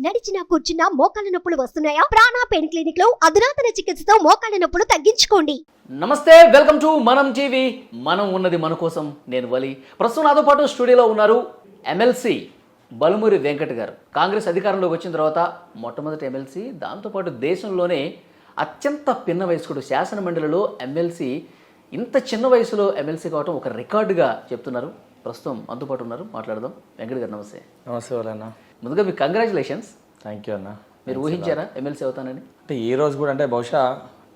నడిచినా కూర్చున్నా మోకాళ్ళ నొప్పులు వస్తున్నాయా? ప్రాణ పెయిన్ క్లినిక్ లో అధునాతన చికిత్సతో మోకాళ్ళ నొప్పులు తగ్గించుకోండి. నమస్తే, వెల్కమ్ టు మనం టీవీ. మనం ఉన్నది మన కోసం. నేను వలి. ప్రస్తుతం నాతో పాటు స్టూడియోలో ఉన్నారు ఎమ్మెల్సీ బల్మూరి వెంకట్ గారు. కాంగ్రెస్ అధికారంలోకి వచ్చిన తర్వాత మొట్టమొదటి ఎమ్మెల్సీ, దాంతోపాటు దేశంలోనే అత్యంత పిన్న వయస్కుడు, శాసనమండలిలో ఎమ్మెల్సీ. ఇంత చిన్న వయసులో ఎమ్మెల్సీ కావడం ఒక రికార్డుగా చెప్తున్నారు. ప్రస్తుతం అందుబాటు ఉన్నారు, మాట్లాడదాం. వెంకట్ గారు నమస్తే. నమస్తే వాళ్ళన్న. ముందుగా మీకు కంగ్రాచులేషన్స్. థ్యాంక్ యూ అన్న. మీరు ఊహించారా ఎమ్మెల్సీ అవుతానని? అంటే ఈ రోజు కూడా, అంటే బహుశా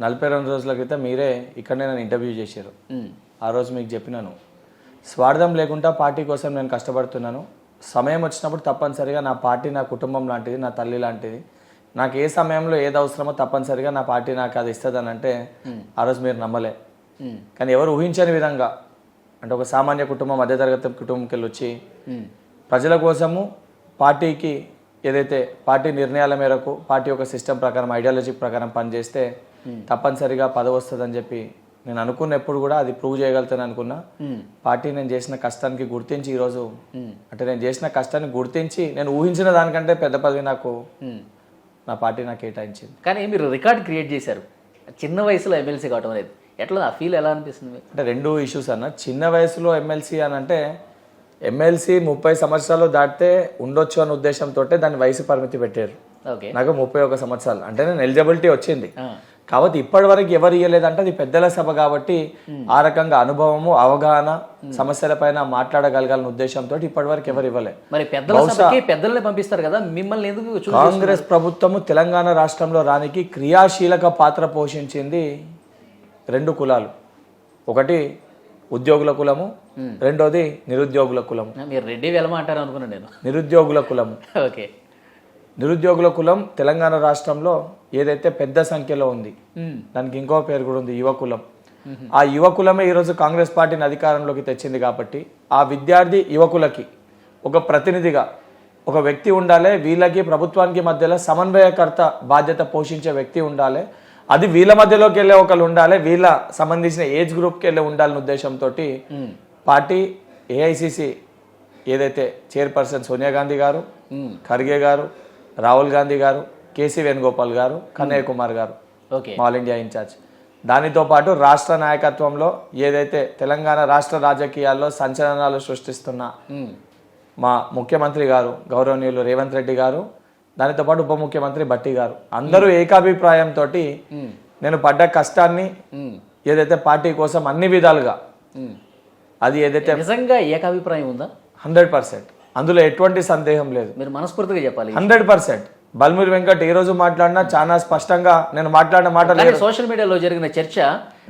42 రోజుల క్రితం మీరే ఇక్కడనే నన్ను ఇంటర్వ్యూ చేశారు. ఆ రోజు మీకు చెప్పినాను, స్వార్థం లేకుండా పార్టీ కోసం నేను కష్టపడుతున్నాను. సమయం వచ్చినప్పుడు తప్పనిసరిగా నా పార్టీ నా కుటుంబం లాంటిది, నా తల్లి లాంటిది. నాకు ఏ సమయంలో ఏది అవసరమో తప్పనిసరిగా నా పార్టీ నాకు అది ఇస్తుందని అంటే ఆ రోజు మీరు నమ్మలే. కానీ ఎవరు ఊహించని విధంగా, అంటే ఒక సామాన్య కుటుంబం, మధ్యతరగతి కుటుంబంకి వెళ్ళి వచ్చి ప్రజల కోసము పార్టీకి ఏదైతే పార్టీ నిర్ణయాల మేరకు పార్టీ యొక్క సిస్టమ్ ప్రకారం, ఐడియాలజీ ప్రకారం పనిచేస్తే తప్పనిసరిగా పదవి వస్తుందని చెప్పి నేను అనుకున్నప్పుడు కూడా అది ప్రూవ్ చేయగలుగుతాను అనుకున్నా. పార్టీ నేను చేసిన కష్టానికి గుర్తించి ఈరోజు, అంటే నేను చేసిన కష్టాన్ని గుర్తించి నేను ఊహించిన దానికంటే పెద్ద పదవి నాకు నా పార్టీ నాకు కేటాయించింది. కానీ మీరు రికార్డ్ క్రియేట్ చేశారు చిన్న వయసులో ఎమ్మెల్సీ కావడం అనేది. ఎట్లా ఆ ఫీల్ ఎలా అనిపిస్తుంది? అంటే రెండు ఇష్యూస్ అన్న. చిన్న వయసులో ఎమ్మెల్సీ అని అంటే, ఎమ్మెల్సీ 30 సంవత్సరాలు దాటితే ఉండొచ్చు అనే ఉద్దేశంతో దాని వయసు పరిమితి పెట్టారు. నాకు 31 సంవత్సరాలు అంటే నేను ఎలిజిబిలిటీ వచ్చింది. కాబట్టి ఇప్పటి వరకు ఎవరు ఇవ్వలేదంటే అది పెద్దల సభ కాబట్టి ఆ రకంగా అనుభవము, అవగాహన, సమస్యలపైన మాట్లాడగలగాలనే ఉద్దేశంతో ఇప్పటి వరకు ఎవరు ఇవ్వలే. మరి పెద్దలనే పంపిస్తారు కదా, మిమ్మల్ని ఎందుకు? కాంగ్రెస్ ప్రభుత్వము తెలంగాణ రాష్ట్రంలో రానికి క్రియాశీలక పాత్ర పోషించింది 2 కులాలు. ఒకటి ఉద్యోగుల కులము, రెండోది నిరుద్యోగుల కులము. మీరు రెడ్డి వెళ్ళమంటారు అనుకున్నాను నేను. నిరుద్యోగుల కులము. ఓకే. నిరుద్యోగుల కులం తెలంగాణ రాష్ట్రంలో ఏదైతే పెద్ద సంఖ్యలో ఉంది, దానికి ఇంకో పేరు కూడా ఉంది, యువకులం. ఆ యువకులమే ఈరోజు కాంగ్రెస్ పార్టీని అధికారంలోకి తెచ్చింది. కాబట్టి ఆ విద్యార్థి యువకులకి ఒక ప్రతినిధిగా ఒక వ్యక్తి ఉండాలి. వీళ్ళకి ప్రభుత్వానికి మధ్యలో సమన్వయకర్త బాధ్యత పోషించే వ్యక్తి ఉండాలి. అది వీళ్ళ మధ్యలోకి వెళ్ళే ఒకళ్ళు ఉండాలి, వీళ్ళ సంబంధించిన ఏజ్ గ్రూప్కి వెళ్ళే ఉండాలనే ఉద్దేశంతో పార్టీ ఏఐసిసి ఏదైతే చైర్పర్సన్ సోనియా గాంధీ గారు, ఖర్గే గారు, రాహుల్ గాంధీ గారు, కేసీ వేణుగోపాల్ గారు, కన్నయ్య కుమార్ గారు, ఆల్ ఇండియా ఇన్ఛార్జ్, దానితో పాటు రాష్ట్ర నాయకత్వంలో ఏదైతే తెలంగాణ రాష్ట్ర రాజకీయాల్లో సంచలనాలు సృష్టిస్తున్న మా ముఖ్యమంత్రి గారు గౌరవనీయులు రేవంత్ రెడ్డి గారు, దానితో పాటు ఉప ముఖ్యమంత్రి భట్టి గారు, అందరూ ఏకాభిప్రాయంతో నేను పడ్డ కష్టాన్ని ఏదైతే పార్టీ కోసం అన్ని విధాలుగా, అది ఏదైతే నిజంగా ఏకాభిప్రాయం ఉందా? 100%, అందులో ఎటువంటి సందేహం లేదు. మీరు మనస్ఫూర్తిగా చెప్పాలి. 100%. బల్మూరి వెంకట్ ఏ రోజు మాట్లాడినా చాలా స్పష్టంగా నేను మాట్లాడిన మాట. సోషల్ మీడియాలో జరిగిన చర్చ,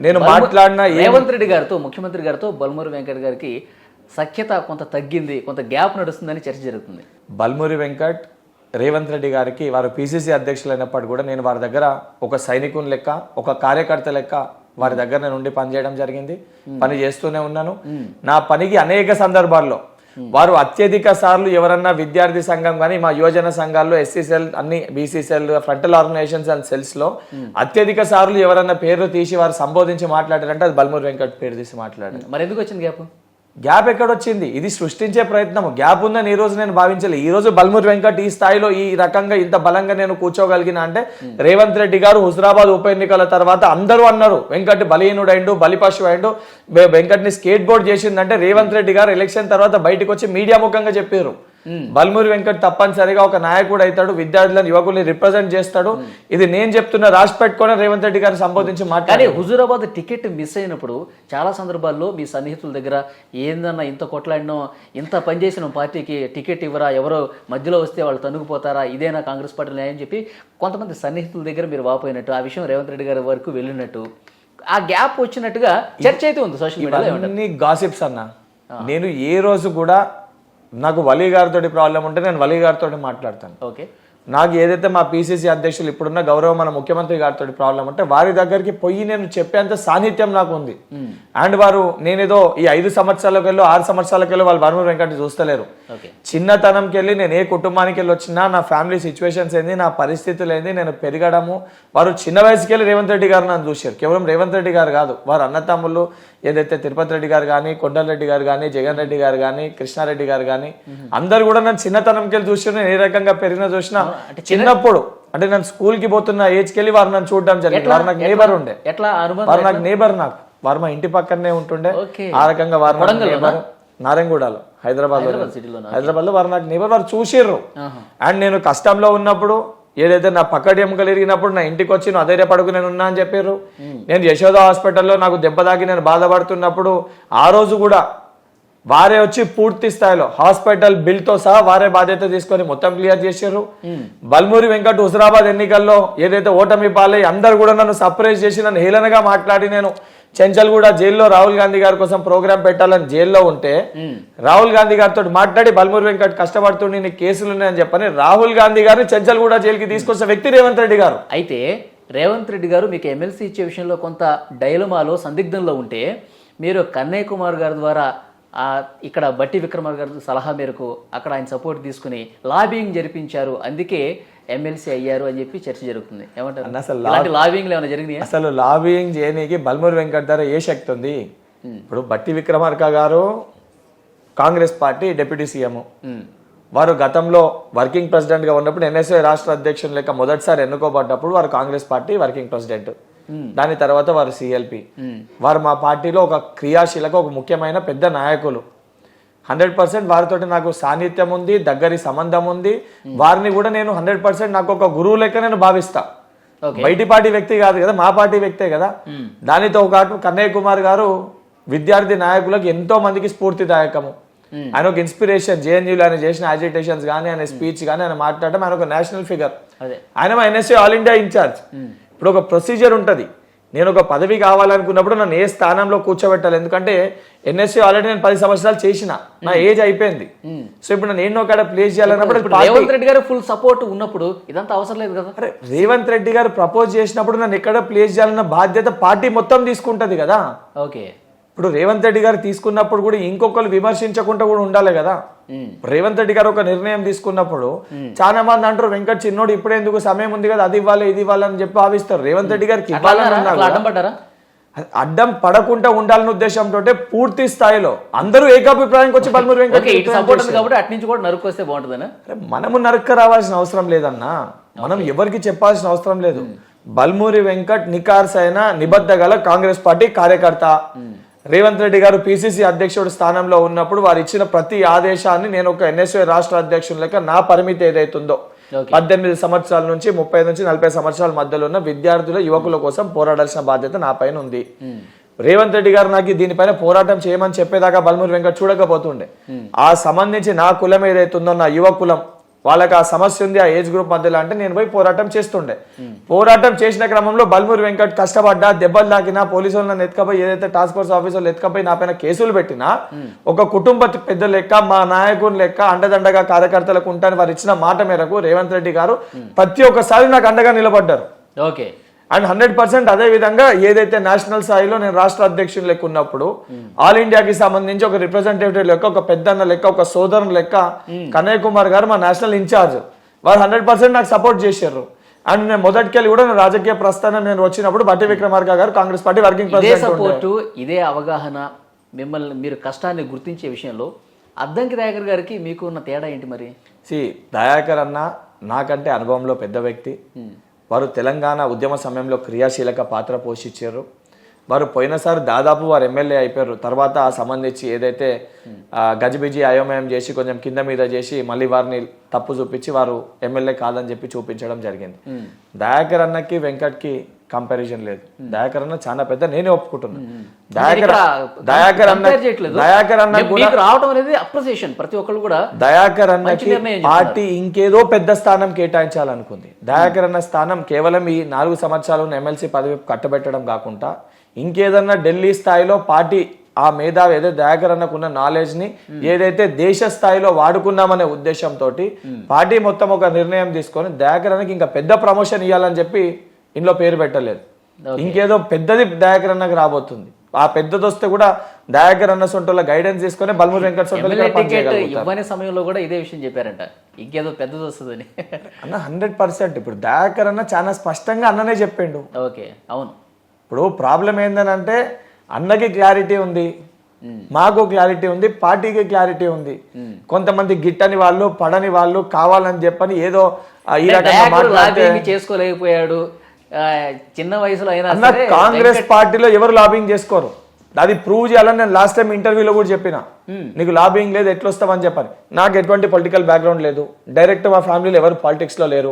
నేను మాట్లాడిన రేవంత్ రెడ్డి గారితో, ముఖ్యమంత్రి గారితో బల్మూరి వెంకట్ గారికి సఖ్యత కొంత తగ్గింది, కొంత గ్యాప్ నడుస్తుందని చర్చ జరుగుతుంది. బల్మూరి వెంకట్, రేవంత్ రెడ్డి గారికి వారు పిసిసి అధ్యక్షులైనప్పుడు కూడా నేను వారి దగ్గర ఒక సైనికుని లెక్క, ఒక కార్యకర్త లెక్క వారి దగ్గర నేను ఉండి పనిచేయడం జరిగింది. పని చేస్తూనే ఉన్నాను. నా పనికి అనేక సందర్భాల్లో వారు అత్యధిక సార్లు ఎవరన్నా విద్యార్థి సంఘం కానీ, మా యువజన సంఘాల్లో ఎస్సీ సెల్, అన్ని BC cell, frontal organisations and cells లో అత్యధిక సార్లు ఎవరన్నా పేరు తీసి వారు సంబోధించి మాట్లాడారంటే అది బల్మూరి వెంకట్ పేరు తీసి మాట్లాడారు. మరి ఎందుకు వచ్చింది గ్యాప్? గ్యాప్ ఎక్కడొచ్చింది? ఇది సృష్టించే ప్రయత్నం. గ్యాప్ ఉందని ఈ రోజు నేను భావించలేదు. ఈ రోజు బల్మూరి వెంకట్ ఈ స్థాయిలో ఈ రకంగా ఇంత బలంగా నేను కూర్చోగలిగిన అంటే రేవంత్ రెడ్డి గారు హుజరాబాద్ ఉప ఎన్నికల తర్వాత అందరూ అన్నారు వెంకట్ బలహీనుడైండు, బలిపశువు అయిండు, వెంకట్ ని స్కేట్ బోర్డ్ చేసిందంటే రేవంత్ రెడ్డి గారు ఎలక్షన్ తర్వాత బయటకు వచ్చి మీడియా ముఖంగా చెప్పారు, బల్మూరి వెంకట్ తప్పనిసరిగా ఒక నాయకుడు అవుతాడు, విద్యార్థులను, యువకుల్ని రిప్రజెంట్ చేస్తాడు. ఇది నేను చెప్తున్నా, రాసి పెట్టుకొని రేవంత్ రెడ్డి గారు సంబోధించి మాట్లాడారు. హుజూరాబాద్ టికెట్ మిస్ అయినప్పుడు చాలా సందర్భాల్లో మీ సన్నిహితుల దగ్గర ఏందన్నా ఇంత కొట్లాడినో, ఇంత పనిచేసిన పార్టీకి టికెట్ ఇవ్వరా, ఎవరో మధ్యలో వస్తే వాళ్ళు తనుగుపోతారా, ఇదేనా కాంగ్రెస్ పార్టీ న్యాయం చెప్పి కొంతమంది సన్నిహితుల దగ్గర మీరు వాపోయినట్టు, ఆ విషయం రేవంత్ రెడ్డి గారి వరకు వెళ్ళినట్టు, ఆ గ్యాప్ వచ్చినట్టుగా చర్చ అయితే ఉంది సోషల్ మీడియాలో. గాసిప్స్ అన్న. నేను ఏ రోజు కూడా నాకు వలీ గారితో ప్రాబ్లం ఉంటే నేను వలీ గారితో మాట్లాడతాను. ఓకే. నాకు ఏదైతే మా పిసిసి అధ్యక్షులు ఇప్పుడున్న గౌరవ మన ముఖ్యమంత్రి గారితో ప్రాబ్లం ఉంటే వారి దగ్గరికి పోయి నేను చెప్పేంత సాన్నిధ్యం నాకు ఉంది. అండ్ వారు నేనేదో ఈ 5 సంవత్సరాలకు వెళ్ళి 6 సంవత్సరాలకు వెళ్ళి వాళ్ళు బల్మూరి వెంకట్ చూస్తలేరు. చిన్నతనంకి వెళ్ళి నేను ఏ కుటుంబానికి వెళ్ళి వచ్చినా నా ఫ్యామిలీ సిచ్యువేషన్స్ ఏంది, నా పరిస్థితులు ఏంది, నేను పెరగడము, వారు చిన్న వయసుకి వెళ్ళి రేవంత్ రెడ్డి గారు నన్ను చూశారు. కేవలం రేవంత్ రెడ్డి గారు కాదు, వారు అన్నతమ్ముళ్ళు ఏదైతే తిరుపతి రెడ్డి గారు కానీ, కొండలరెడ్డి గారు కానీ, జగన్ రెడ్డి గారు కానీ, కృష్ణారెడ్డి గారు కానీ అందరు కూడా నన్ను చిన్నతనంకి వెళ్ళి చూసి నేను ఏ రకంగా పెరిగినా చూసినా అంటే చిన్నప్పుడు అంటే నేను స్కూల్ కి పోతున్న ఏజ్కి వెళ్ళి వారు నన్ను చూడడం జరిగింది. వారు నాకు నేబర్ ఉండే, ఎట్లా అనుబంధం వారు నాకు నేబర్, నాకు వారు మా ఇంటి పక్కనే ఉంటుండే. ఓకే. ఆ రకంగా వారు నాకు నేబర్. నారాయణగూడలో హైదరాబాద్ లో వారు నాకు నేబర్. వారు చూసిర్రు. అండ్ నేను కష్టంలో ఉన్నప్పుడు ఏదైతే నా పక్కటి ఎముకలు ఇరిగినప్పుడు నా ఇంటికి వచ్చి నువ్వు అదే పడుకు నేను ఉన్నా అని చెప్పారు. నేను యశోద హాస్పిటల్లో నాకు దెబ్బ తాకి నేను బాధపడుతున్నప్పుడు ఆ రోజు కూడా వారే వచ్చి పూర్తి స్థాయిలో హాస్పిటల్ బిల్ తో సహా వారే బాధ్యత తీసుకొని మొత్తం క్లియర్ చేశారు. బల్మూరి వెంకట్ హుజరాబాద్ ఎన్నికల్లో ఏదైతే ఓటమి పాలై అందరు కూడా నన్ను సర్ప్రైజ్ చేసి నన్ను హేళనగా మాట్లాడి నేను చెంచల్గూడ జైల్లో రాహుల్ గాంధీ గారి కోసం ప్రోగ్రామ్ పెట్టాలని జైల్లో ఉంటే రాహుల్ గాంధీ గారితో మాట్లాడి బల్మూరి వెంకట్ కష్టపడుతుండే నీకు కేసులు ఉన్నాయని చెప్పని రాహుల్ గాంధీ గారిని చెంచల్గూడ జైలుకి తీసుకొచ్చిన వ్యక్తి రేవంత్ రెడ్డి గారు. అయితే రేవంత్ రెడ్డి గారు మీకు ఎమ్మెల్సీ ఇచ్చే విషయంలో కొంత డైలమాలో సందిగ్ధంలో ఉంటే మీరు కన్నయ్య కుమార్ గారి ద్వారా ఇక్కడ బట్టి విక్రమార్ గారి సలహా మేరకు అక్కడ ఆయన సపోర్ట్ తీసుకుని లాబింగ్ జరిపించారు, అందుకే ఎమ్మెల్సీ అయ్యారు అని చెప్పి చర్చ జరుగుతుంది. ఏమంటారు? అసలు లాబింగ్ ఏమైనా జరిగింది? అసలు లాబింగ్ చేయనీకి బల్మూరి వెంకట్ ద్వారా ఏ శక్తి ఉంది? ఇప్పుడు బట్టి విక్రమార్క గారు కాంగ్రెస్ పార్టీ డిప్యూటీ సీఎం, వారు గతంలో వర్కింగ్ ప్రెసిడెంట్ గా ఉన్నప్పుడు ఎన్ఎస్ఏ రాష్ట్ర అధ్యక్షులు లెక్క మొదటిసారి ఎన్నుకోబడ్డప్పుడు వారు కాంగ్రెస్ పార్టీ వర్కింగ్ ప్రెసిడెంట్, దాని తర్వాత వారు సిఎల్పి. వారు మా పార్టీలో ఒక క్రియాశీలక ఒక ముఖ్యమైన పెద్ద నాయకులు. 100% వారితో నాకు సాన్నిధ్యం ఉంది, దగ్గరి సంబంధం ఉంది. వారిని కూడా నేను 100% నాకు ఒక గురువు లెక్క నేను భావిస్తా. బయటి పార్టీ వ్యక్తి కాదు కదా, మా పార్టీ వ్యక్తే కదా. దానితో పాటు కన్నయ్య కుమార్ గారు విద్యార్థి నాయకులకు ఎంతో మందికి స్ఫూర్తిదాయకము. ఆయన ఒక ఇన్స్పిరేషన్. జేఎన్యూలో ఆయన చేసిన అజిటేషన్స్ కానీ, ఆయన స్పీచ్ కానీ, ఆయన మాట్లాడడం, ఆయన ఒక నేషనల్ ఫిగర్. ఆయన మా ఎన్ఎస్ఏ ఆల్ ఇండియా ఇన్ఛార్జ్. ఇప్పుడు ఒక ప్రొసీజర్ ఉంటుంది. నేను ఒక పదవి కావాలనుకున్నప్పుడు నన్ను ఏ స్థానంలో కూర్చోబెట్టాలి, ఎందుకంటే ఎన్ఎస్సీ ఆల్రెడీ నేను 10 సంవత్సరాలు చేసిన, నా ఏజ్ అయిపోయింది. సో ఇప్పుడు నన్ను ఎన్నో కాడ ప్లేస్ చేయాలన్నప్పుడు రేవంత్ రెడ్డి గారు ఫుల్ సపోర్ట్ ఉన్నప్పుడు ఇదంతా అవసరం లేదు కదా. అరే రేవంత్ రెడ్డి గారు ప్రపోజ్ చేసినప్పుడు నన్ను ఎక్కడ ప్లేస్ చేయాలన్న బాధ్యత పార్టీ మొత్తం తీసుకుంటది కదా. ఓకే. ఇప్పుడు రేవంత్ రెడ్డి గారు తీసుకున్నప్పుడు కూడా ఇంకొకరు విమర్శించకుండా కూడా ఉండాలి కదా. రేవంత్ రెడ్డి గారు ఒక నిర్ణయం తీసుకున్నప్పుడు చాలా మంది అంటారు వెంకట్ చిన్నోడు ఇప్పుడే ఎందుకు, సమయం ఉంది కదా, అది ఇవ్వాలి ఇది ఇవ్వాలి అని చెప్పి భావిస్తారు. రేవంత్ రెడ్డి గారికి అడ్డం పడకుండా ఉండాలనే ఉద్దేశంతో పూర్తి స్థాయిలో అందరూ ఏకాభిప్రాయానికి వచ్చి బల్మూరి వెంకట్ కాబట్టి అటు నుంచి కూడా నరుకు వస్తే బాగుంటుందనా. మనము నరుక్క రావాల్సిన అవసరం లేదన్నా, మనం ఎవరికి చెప్పాల్సిన అవసరం లేదు. బల్మూరి వెంకట్ నికార్స్ అయిన నిబద్ధ గల కాంగ్రెస్ పార్టీ కార్యకర్త. రేవంత్ రెడ్డి గారు పిసిసి అధ్యక్షుడు స్థానంలో ఉన్నప్పుడు వారు ఇచ్చిన ప్రతి ఆదేశాన్ని నేను ఒక ఎన్ఎస్ఏ రాష్ట్ర అధ్యక్షుడు లెక్క నా పరిమితి ఏదైతుందో 18 సంవత్సరాల నుంచి 30 నుంచి 40 సంవత్సరాల మధ్యలో ఉన్న విద్యార్థుల యువకుల కోసం పోరాడాల్సిన బాధ్యత నా పైన ఉంది. రేవంత్ రెడ్డి గారు నాకు దీనిపైన పోరాటం చేయమని చెప్పేదాకా బల్మూరి వెంకట్ చూడకపోతుండే. ఆ సంబంధించి నా కులం ఏదైతుందో, నా యువ కులం, వాళ్ళకి ఆ సమస్య ఉంది ఆ ఏజ్ గ్రూప్ మధ్యలో అంటే నేను పోయి పోరాటం చేస్తుండే. పోరాటం చేసిన క్రమంలో బల్మూరి వెంకట్ కష్టపడ్డా, దెబ్బలు తాకినా, పోలీసులు నన్ను ఎత్తుకపోయి ఏదైతే టాస్క్ ఫోర్స్ ఆఫీసర్లు ఎత్తుకపోయి నా పైన కేసులు పెట్టినా ఒక కుటుంబ పెద్ద లెక్క, మా నాయకుని లెక్క అండదండగా కార్యకర్తలకు ఉంటాను వారు ఇచ్చిన మాట మేరకు రేవంత్ రెడ్డి గారు ప్రతి ఒక్కసారి నాకు అండగా నిలబడ్డారు. ఓకే. అండ్ 100% అదే విధంగా ఏదైతే నేషనల్ స్థాయిలో నేను రాష్ట్ర అధ్యక్షుని లెక్క ఉన్నప్పుడు ఆల్ ఇండియాకి సంబంధించి ఒక రిప్రజెంటేటివ్ లెక్క, ఒక పెద్దన్న లెక్క, ఒక సోదరుని లెక్క కన్నయ్య కుమార్ గారు మా నేషనల్ ఇన్ఛార్జ్, వారు 100% నాకు సపోర్ట్ చేశారు. అండ్ నేను మొదటికెళ్ళి కూడా నేను రాజకీయ ప్రస్థానం నేను వచ్చినప్పుడు బట్టి విక్రమార్క గారు కాంగ్రెస్ పార్టీ వర్కింగ్ సపోర్టు, ఇదే అవగాహన, మిమ్మల్ని మీరు కష్టాన్ని గుర్తించే విషయంలో అద్దంకి దయాకర్ గారికి మీకు ఉన్న తేడా ఏంటి మరి? దయాకర్ అన్న నాకంటే అనుభవంలో పెద్ద వ్యక్తి. వారు తెలంగాణ ఉద్యమ సమయంలో క్రియాశీలక పాత్ర పోషించారు. వారు పోయినసారి దాదాపు వారు ఎమ్మెల్యే అయిపోయారు. తర్వాత సంబంధించి ఏదైతే గజిబిజి అయోమయం చేసి కొంచెం కింద మీద చేసి మళ్ళీ వారిని తప్పు చూపించి వారు ఎమ్మెల్యే కాదని చెప్పి చూపించడం జరిగింది. దయాకర్ అన్నకి వెంకట్కి కంపారిజన్ లేదు. దయాకర్ అన్న చాలా పెద్ద, నేనే ఒప్పుకుంటున్నాను. దయాకర్ అన్నకి పార్టీ ఇంకేదో పెద్ద స్థానం కేటాయించాలనుకుంది. దయాకర్ అన్న స్థానం కేవలం ఈ 4 సంవత్సరాలు ఎమ్మెల్సీ పదవి కట్టబెట్టడం కాకుండా ఇంకేదన్నా ఢిల్లీ స్థాయిలో పార్టీ ఆ మేధావి ఏదైతే దయాకర్ అన్నకున్న నాలెడ్జ్ ని ఏదైతే దేశ స్థాయిలో వాడుకున్నామనే ఉద్దేశంతో పార్టీ మొత్తం ఒక నిర్ణయం తీసుకొని దయాకర్ అన్నకి ఇంకా పెద్ద ప్రమోషన్ ఇవ్వాలని చెప్పి ఇంట్లో పేరు పెట్టలేదు. ఇంకేదో పెద్దది దయాకర్ అన్నకి రాబోతుంది. ఆ పెద్దది వస్తే కూడా దయాకర్ అన్న సొంటల గైడెన్స్ తీసుకొని బల్మూరి వెంకట్ ఇవ్వని సమయంలో కూడా ఇదే విషయం చెప్పారంట, ఇంకేదో పెద్దది వస్తుందని అన్న. 100% ఇప్పుడు దయాకర్ అన్న చాలా స్పష్టంగా అన్ననే చెప్పిండు. ఓకే, అవును. ఇప్పుడు ప్రాబ్లం ఏంటంటే అన్నకి క్లారిటీ ఉంది, మాకు క్లారిటీ ఉంది, పార్టీకి క్లారిటీ ఉంది. కొంతమంది గిట్టని వాళ్ళు, పడని వాళ్ళు కావాలని చెప్పని ఏదో ఈ రకంగా మాట్లాడితే చేసుకోలేకపోయాడు చిన్న వయసులో అయినా అన్న, కాంగ్రెస్ పార్టీలో ఎవరు లాబింగ్ చేసుకోరు. అది ప్రూవ్ చేయాలని నేను లాస్ట్ టైం ఇంటర్వ్యూలో కూడా చెప్పిన. నీకు లాబింగ్ లేదు ఎట్లా వస్తావని చెప్పని. నాకు ఎటువంటి పొలిటికల్ బ్యాక్గ్రౌండ్ లేదు, డైరెక్ట్ మా ఫ్యామిలీలో ఎవరు పాలిటిక్స్ లో లేరు.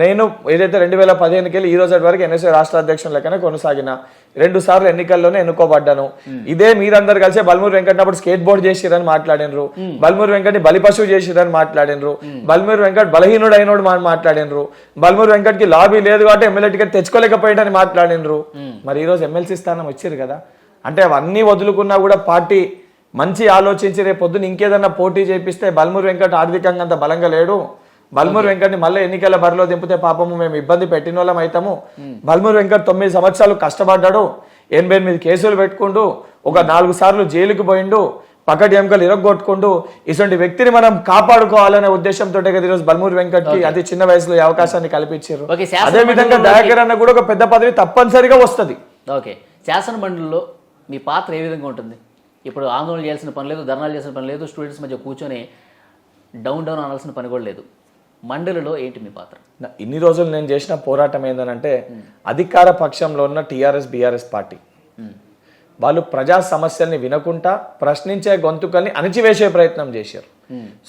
నేను ఏదైతే 2015కి వెళ్ళి ఈ రోజు వరకు ఎన్ఎస్ఏ రాష్ట్ర అధ్యక్షుడు లెక్కనే కొనసాగిన. 2 సార్లు ఎన్నికల్లోనే ఎన్నుకోబడ్డాను. ఇదే మీరందరు కలిసి బల్మూరు వెంకట్నప్పుడు స్కేట్ బోర్డ్ చేసిరని మాట్లాడినరు, బల్మూరు వెంకట్ని బలిపశువు చేసిరని మాట్లాడినరు, బల్మూరు వెంకట్ బలహీనుడు అయినోడు మాట్లాడినరు, బల్మూరు వెంకట్కి లాబీ లేదు కాబట్టి ఎమ్మెల్యే టికెట్ తెచ్చుకోలేకపోయాడని మాట్లాడినరు. మరి ఈ రోజు ఎమ్మెల్సీ స్థానం వచ్చారు కదా. అంటే అవన్నీ వదులుకున్నా కూడా పార్టీ మంచి ఆలోచించి రేపు పొద్దున ఇంకేదన్నా పోటీ చేపిస్తే బల్మూరు వెంకట్ ఆర్థికంగా అంత బలంగా లేడు, బల్మూరు వెంకట్ని మళ్ళీ ఎన్నికల బరిలో దింపితే పాపము మేము ఇబ్బంది పెట్టిన వాళ్ళం అవుతాము. బల్మూరు వెంకట్ 9 సంవత్సరాలు కష్టపడ్డాడు, 88 కేసులు పెట్టుకుంటూ, ఒక 4 సార్లు జైలుకు పోయిండు, పక్కటి ఎముకలు ఇరగొట్టుకుంటూ. ఇటువంటి వ్యక్తిని మనం కాపాడుకోవాలనే ఉద్దేశంతో ఈరోజు బల్మూరు వెంకట్ కి అతి చిన్న వయసులో ఈ అవకాశాన్ని కల్పించారు. అదే విధంగా దయాకర్ అన్న కూడా ఒక పెద్ద పదవి తప్పనిసరిగా వస్తుంది. ఓకే, శాసన మండలిలో మీ పాత్ర ఏ విధంగా ఉంటుంది? ఇప్పుడు ఆందోళన చేయాల్సిన పని లేదు, ధర్నాలు చేయాల్సిన పని లేదు, స్టూడెంట్స్ మధ్య కూర్చొని డౌన్ అనాల్సిన పని కూడా లేదు. మండలిలో ఏంటి మీ పాత్ర? ఇన్ని రోజులు నేను చేసిన పోరాటం ఏంటంటే అధికార పక్షంలో ఉన్న టీఆర్ఎస్ బీఆర్ఎస్ పార్టీ వాళ్ళు ప్రజా సమస్యల్ని వినకుండా ప్రశ్నించే గొంతుకల్ని అణిచివేసే ప్రయత్నం చేశారు.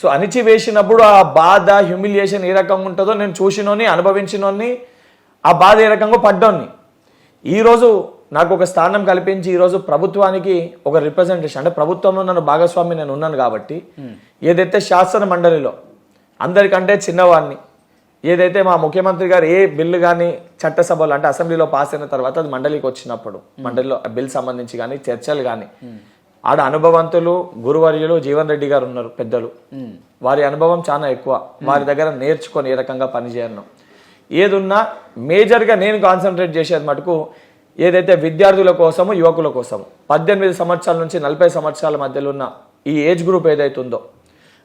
సో అణిచివేసినప్పుడు ఆ బాధ, హ్యూమిలియేషన్ ఏ రకంగా ఉంటుందో నేను చూసినోని, అనుభవించినోని, ఆ బాధ ఏ రకంగా పడ్డోని. ఈరోజు నాకు ఒక స్థానం కల్పించి ఈరోజు ప్రభుత్వానికి ఒక రిప్రజెంటేషన్, అంటే ప్రభుత్వంలో నన్ను భాగస్వామి నేను ఉన్నాను కాబట్టి ఏదైతే శాసన మండలిలో అందరికంటే చిన్నవాడిని, ఏదైతే మా ముఖ్యమంత్రి గారు ఏ బిల్లు కానీ చట్టసభలో అంటే అసెంబ్లీలో పాస్ అయిన తర్వాత అది మండలికి వచ్చినప్పుడు మండలిలో బిల్ సంబంధించి కానీ చర్చలు కానీ ఆడ అనుభవంతులు గురువర్యులు జీవన్ రెడ్డి గారు ఉన్నారు పెద్దలు, వారి అనుభవం చాలా ఎక్కువ, వారి దగ్గర నేర్చుకొని ఏ రకంగా పనిచేయను. ఏదున్నా మేజర్గా నేను కాన్సన్ట్రేట్ చేసేది మటుకు ఏదైతే విద్యార్థుల కోసము, యువకుల కోసము 18 సంవత్సరాల నుంచి 40 సంవత్సరాల మధ్యలో ఉన్న ఈ ఏజ్ గ్రూప్ ఏదైతే ఉందో